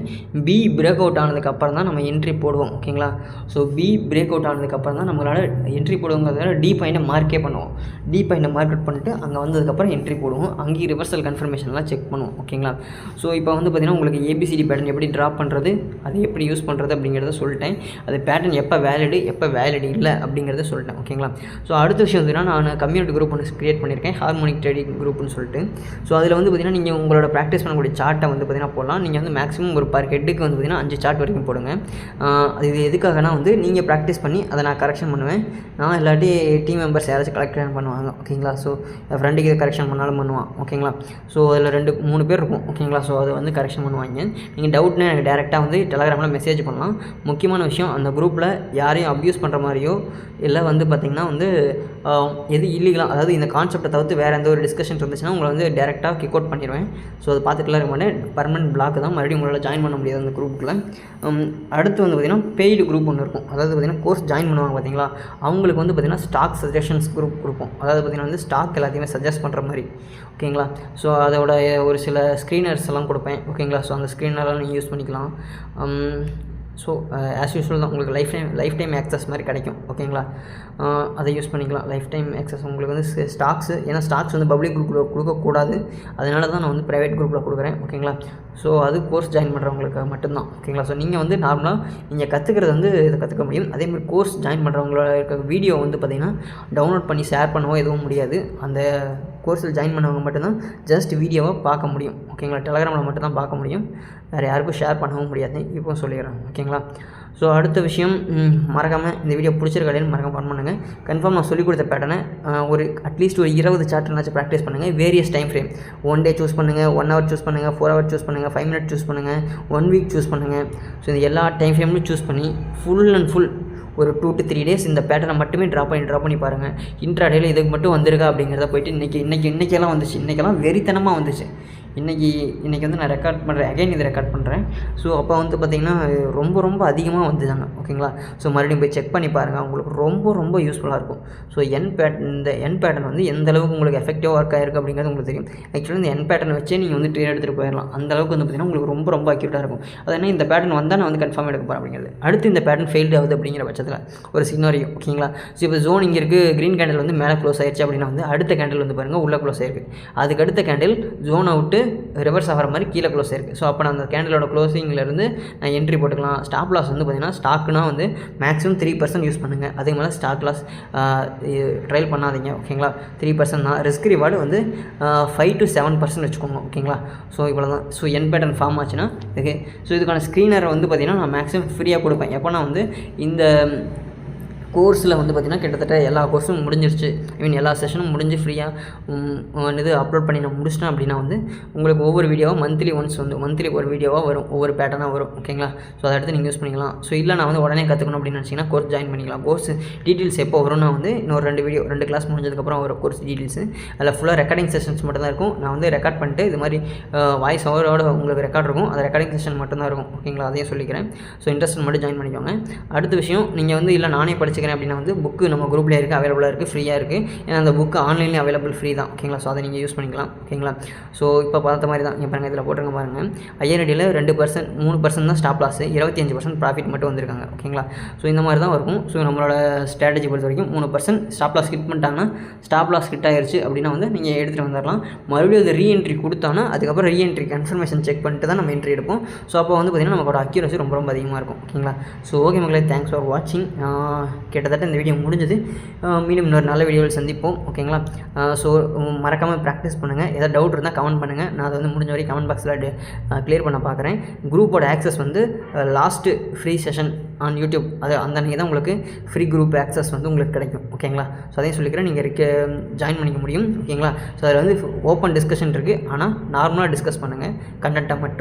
பி பிரேக் அவுட் ஆனதுக்கப்புறம் தான் நம்ம என்ட்ரி போடுவோம். ஓகேங்களா. ஸோ பி பிரேக் அவுட் ஆனதுக்கப்புறம் தான் நம்மளால் என்ட்ரி போடுவோங்கிறத டி பாயிண்ட்டை மார்க்கே பண்ணுவோம். டி பாயிண்ட்டை மார்க் அவுட் பண்ணிட்டு அங்கே வந்ததுக்கப்புறம் என்ட்ரி போடுவோம். அங்கேயும் ரிவர்சல் கன்ஃபர்மேஷன்லாம் செக் பண்ணுவோம். ஓகேங்களா. ஸோ இப்போ வந்து பார்த்திங்கன்னா உங்களுக்கு ஏபிசிடி பேட்டர்ன் எப்படி ட்ராப் பண்ணுறது, அதை எப்படி யூஸ் பண்ணுறது அப்படிங்கிறத சொல்லிட்டேன். அது பேட்டர்ன் எப்போ வேலிடு இல்லை அப்படிங்கிறத சொல்லிட்டேன். ஓகேங்களா. ஸோ அடுத்த விஷயம் வந்துன்னா, நான் கம்யூனிட்டி குரூப் ஒன்று க்ரியேட் பண்ணியிருக்கேன், ஹார்மோனிக் ட்ரேடிங் குரூப்னு சொல்லிட்டு. ஸோ அதில் வந்து பார்த்திங்கன்னா நீங்கள் உங்களோட ப்ராக்டிஸ் பண்ணக்கூடிய சார்ட்டை வந்து பார்த்திங்கன்னா போடலாம். நீங்கள் வந்து மேக்ஸிமம் ஒரு பர் ஹெட்டுக்கு வந்து பார்த்திங்கன்னா 5 சார்ட் வரைக்கும் போடுங்க. இது எதுக்காகனா வந்து நீங்கள் ப்ராக்டிஸ் பண்ணி அதை நான் கரெக்ஷன் பண்ணுவேன். நான் இல்லாட்டி டீம் மெம்பர்ஸ் யாராச்சும் கரெக்ஷன் பண்ணுவாங்க. ஓகேங்களா. ஸோ என் ஃப்ரெண்டுக்கு இது கரெக்ஷன் பண்ணாலும் பண்ணுவான். ஓகேங்களா. ஸோ அதில் 2-3 பேர் இருக்கும். ஓகேங்களா. ஸோ அதை வந்து கரெக்ஷன் பண்ணுவாங்க. நீங்கள் டவுட்னா எனக்கு டேரெக்டாக வந்து டெலகிராமில் மெசேஜ் பண்ணலாம். முக்கியமான விஷயம், அந்த குரூப்பில் யாரையும் அப்யூஸ் பண்ணுற மாதிரியோ இல்லை வந்து பார்த்திங்கன்னா வந்து எது இல்லீகலாக, அதாவது இந்த கான்செப்டை தவிர்த்து வேறு எந்த ஒரு டிஸ்கஷன் இருந்துச்சுன்னா உங்களை வந்து டேரெக்டாக கிக் அவுட் பண்ணிடுவேன். ஸோ அதை பார்த்துட்டுலாம் இருக்க மாட்டேன். பர்மனெண்ட் பிளாக் தான், மறுபடியும் உங்களால் ஜாயின் பண்ண முடியாது அந்த குரூப்புக்குள்ளே. அடுத்து வந்து பார்த்திங்கன்னா பெய்டு குரூப் ஒன்று இருக்கும். அதாவது பார்த்திங்கன்னா கோர்ஸ் ஜாயின் பண்ணுவாங்க பார்த்தீங்களா, அவங்களுக்கு வந்து பார்த்திங்கன்னா ஸ்டாக் சஜஷன்ஸ் குரூப் கொடுப்போம். அதாவது பார்த்திங்கன்னா வந்து ஸ்டாக் எல்லாத்தையுமே சஜஸ்ட் பண்ணுற மாதிரி. ஓகேங்களா. ஸோ அதோட ஒரு சில ஸ்க்ரீனர்ஸ் எல்லாம் கொடுப்பேன். ஓகேங்களா. ஸோ அந்த ஸ்க்ரீனரெலாம் நீங்கள் யூஸ் பண்ணிக்கலாம். ஸோ ஆஸ் யூஸ்வல் தான், உங்களுக்கு லைஃப் டைம் ஆக்சஸ் மாதிரி கிடைக்கும். ஓகேங்களா. அதை யூஸ் பண்ணிக்கலாம். லைஃப் டைம் ஆக்சஸ் உங்களுக்கு வந்து ஸ்டாக்ஸு, ஏன்னா ஸ்டாக்ஸ் வந்து பப்ளிக் குரூப்பில் கொடுக்கக்கூடாது. அதனால தான் நான் வந்து ப்ரைவேட் குரூப்பில் கொடுக்குறேன். ஓகேங்களா. ஸோ அது கோர்ஸ் ஜாயின் பண்ணுறவங்களுக்கு மட்டும்தான். ஓகேங்களா. ஸோ நீங்கள் வந்து நார்மலாக நீங்கள் கற்றுக்கிறது வந்து இதை கற்றுக்க முடியும். அதேமாதிரி கோர்ஸ் ஜாயின் பண்ணுறவங்களோட இருக்க வீடியோ வந்து பார்த்திங்கன்னா டவுன்லோட் பண்ணி ஷேர் பண்ணவோ எதுவும் முடியாது. அந்த கோர்ஸில் ஜாயின் பண்ணவங்க மட்டும்தான் ஜஸ்ட் வீடியோவை பார்க்க முடியும். ஓகேங்களா. டெலகிராமில் மட்டும்தான் பார்க்க முடியும், வேறு யாருக்கும் ஷேர் பண்ணவும் முடியாது. இப்போ சொல்லிடுறேன். ஓகேங்களா. ஸோ அடுத்த விஷயம், மறக்காமல் இந்த வீடியோ பிடிச்சிருக்காலேன்னு மறக்காமல் பண்ணுங்கள். கன்ஃபார்ம் நான் சொல்லிக் கொடுத்த பேட்டர்னை ஒரு அட்லீஸ்ட் ஒரு 20 சாப்டர்னாச்சும் ப்ராக்டிஸ் பண்ணுங்கள். வேரியஸ் டைம் ஃப்ரேம், 1 டே சூஸ் பண்ணுங்கள், 1 ஹவர் சூஸ் பண்ணுங்கள், 4 ஹவர் சூஸ் பண்ணுங்கள், 5 மினிட் சூஸ் பண்ணுங்கள், 1 வீக் சூஸ் பண்ணுங்கள். ஸோ இந்த எல்லா டைம் ஃப்ரேம்லையும் சூஸ் பண்ணி ஃபுல் அண்ட் ஃபுல் ஒரு 2 to 3 டேஸ் இந்த பேட்டர்னை மட்டுமே ட்ரா பண்ணி பாருங்கள். இன்ட்ராடேயில் இதுக்கு மட்டும் வந்திருக்கா அப்படிங்கிறத போய்ட்டு இன்றைக்கெல்லாம் வந்துச்சு, இன்றைக்கெல்லாம் வெறித்தனமாக வந்துச்சு. இன்றைக்கி வந்து நான் ரெக்கார்ட் பண்ணுறேன், அகைன் இது ரெக்கார்ட் பண்ணுறேன். ஸோ அப்போ வந்து பார்த்திங்கன்னா ரொம்ப அதிகமாக வந்துதாங்க. ஓகேங்களா? ஸோ மறுபடியும் போய் செக் பண்ணி பாருங்கள், உங்களுக்கு ரொம்ப யூஸ்ஃபுல்லாக இருக்கும். ஸோ இந்த என் பேட்டர்ன் வந்து எந்த அளவுக்கு உங்களுக்கு எஃபெக்டிவாக ஒர்க் ஆகிருக்கு அப்படிங்கிறது உங்களுக்கு தெரியும். ஆக்சுவலாக இந்த என் பேட்டர்ன் வச்சே நீங்கள் வந்து ட்ரேட் எடுத்துகிட்டு போயிடலாம். அந்த அளவுக்கு வந்து பார்த்திங்கன்னா உங்களுக்கு ரொம்ப அக்யூரேட்டாக இருக்கும். அது என்ன, இந்த பேட்டர்ன் வந்தால் நான் வந்து கன்ஃபார்ம் எடுக்க போகிறேன் அப்படிங்கிறது. அடுத்து இந்த பேட்டர்ன் ஃபெயில்டு ஆகுது அப்படிங்கிற பட்சத்தில் ஒரு சினாரியோ. ஓகேங்களா? ஸோ இப்போ ஜோன் இங்கே இருக்குது, க்ரீன் கேண்டில் வந்து மேலே க்ளோஸ் ஆயிடுச்சு அப்படின்னா வந்து அடுத்த கேண்டில் வந்து பாருங்கள் உள்ளே க்ளோஸ் ஆயிருக்கு. அதுக்கு அடுத்த கேண்டில் ஜோனை விட்டு ரிவர்ஸ் ஆகிற மாதிரி கீழே க்ளோஸ் ஆயிருக்கு. ஸோ அப்போ நான் அந்த கேண்டிலோட க்ளோசிங்லேருந்து நான் என்ட்ரி போட்டுக்கலாம். ஸ்டாப் லாஸ் வந்து பார்த்திங்கன்னா ஸ்டாக்குனா வந்து மேக்ஸிமம் 3% யூஸ் பண்ணுங்கள். அதே மாதிரி ஸ்டாக் லாஸ் ட்ரையல் பண்ணாதீங்க. ஓகேங்களா? 3% தான். ரிஸ்க் ரிவார்டு வந்து 5 to 7% வச்சுக்கோங்க. ஓகேங்களா? ஸோ இவ்வளோ தான். ஸோ என் பேட்டர்ன் ஃபார்ம் ஆச்சுன்னா ஓகே. ஸோ இதுக்கான ஸ்க்ரீனரை வந்து பார்த்திங்கன்னா நான் மேக்ஸிமம் ஃப்ரீயாக கொடுப்பேன். எப்போ நான் வந்து இந்த கோர்ஸில் வந்து பார்த்திங்கன்னா கிட்டத்தட்ட எல்லா கோர்ஸும் முடிஞ்சிருச்சு. எல்லா செஷனும் முடிஞ்சு ஃப்ரீயாக இது அப்லோட் பண்ணி நான் முடிச்சிட்டேன் அப்படின்னா வந்து உங்களுக்கு ஒவ்வொரு வீடியோவாக மந்த்லி ஒரு வீடியோவாக வரும், ஒவ்வொரு பேட்டர்னாக வரும். ஓகேங்களா? ஸோ அதை எடுத்து நீங்கள் யூஸ் பண்ணிக்கலாம். ஸோ இல்லை நான் வந்து உடனே கற்றுக்கணும் அப்படின்னு நினச்சிங்கன்னா கோர்ஸ் ஜாயின் பண்ணிக்கலாம். கோர்ஸ் டீட்டெயில்ஸ் எப்போ வரும்னா வந்து இன்னொரு 2 கிளாஸ் முடிஞ்சதுக்கப்புறம் வரும் கோர்ஸ் டீட்டெயில்ஸு. அதில் ஃபுல்லாக ரெக்கார்டிங் செஷன்ஸ் மட்டும் தான் இருக்கும். நான் வந்து ரெக்கார்ட் பண்ணிட்டு இது மாதிரி வாய்ஸ் ஓவரோட உங்களுக்கு ரெக்கார்ட் இருக்கும். அது ரெக்கார்டிங் செஷன் மட்டும்தான் இருக்கும். ஓகேங்களா? அதையும் சொல்லிக்கிறேன். ஸோ இன்ட்ரெஸ்ட் மட்டும் ஜாயின் பண்ணிக்கோங்க. அடுத்த விஷயம், நீங்கள் வந்து இல்லை நானே படிச்சுக்கிறேன் அப்படின்னா வந்து புக்கு நம்ம குரூப்லேயே இருக்குது, அவைலபிளாக இருக்குது, ஃப்ரீயாக இருக்குது. ஏன்னா அந்த புக்கு ஆன்லைன்லேயே அவைலபிள் ஃப்ரீ தான். ஓகேங்களா? ஸோ அதை நீங்கள் யூஸ் பண்ணிக்கலாம். ஓகேங்களா? ஸோ இப்போ பார்த்த மாதிரி தான் இங்கே பாருங்கள், இதில் போட்டுருங்க பாருங்கள். ஐஆர்டியில் 2%, 3% தான் ஸ்டாப் லாஸ், 25% ப்ராஃபிட் மட்டும் வந்திருக்காங்க. ஓகேங்களா? ஸோ இந்த மாதிரி தான் இருக்கும். ஸோ நம்மளோட ஸ்ட்ராட்டஜி பொறுத்த வரைக்கும் 3% ஸ்டாப் லாஸ் ஹிட் பண்ணிட்டாங்கன்னா, ஸ்டாப் லாஸ் ஹிட் ஆயிடுச்சு அப்படின்னா வந்து நீங்கள் எடுத்துகிட்டு வந்துடலாம். மறுபடியும் அது ரீஎன்ட்ரி கொடுத்தானா அதுக்கப்புறம் ரீஎன்ட்ரி கன்ஃபர்மேஷன் செக் பண்ணிட்டு தான் நம்ம என்ட்ரி எடுப்போம். ஸோ அப்போ வந்து பார்த்திங்கன்னா நம்மளோட அக்யூரசி ரொம்ப அதிகமாக இருக்கும். ஓகேங்களா? ஸோ ஓகே மக்களே, தேங்க்ஸ் ஃபார் வாட்சிங். கிட்டத்தட்ட இந்த வீடியோ முடிஞ்சது. மீண்டும் இன்னொரு நல்ல வீடியோவில் சந்திப்போம். ஓகேங்களா? ஸோ மறக்காமல் ப்ராக்டிஸ் பண்ணுங்கள். ஏதாவது டவுட் இருந்தால் கமெண்ட் பண்ணுங்கள். நான் அதை வந்து முடிஞ்ச வரைக்கும் கமெண்ட் பாக்ஸில் கிளியர் பண்ண பார்க்குறேன். குரூப்போட ஆக்சஸ் வந்து last free session on YouTube, அது அந்த அன்றைக்கி தான் உங்களுக்கு ஃப்ரீ குரூப் ஆக்சஸ் வந்து உங்களுக்கு கிடைக்கும். ஓகேங்களா? ஸோ அதையும் சொல்லிக்கிறேன், நீங்கள் ஜாயின் பண்ணிக்க முடியும். ஓகேங்களா? ஸோ அதில் வந்து ஓப்பன் டிஸ்கஷன் இருக்குது. ஆனால் நார்மலாக டிஸ்கஸ் பண்ணுங்கள், கண்டென்ட்டாக மட்டும்.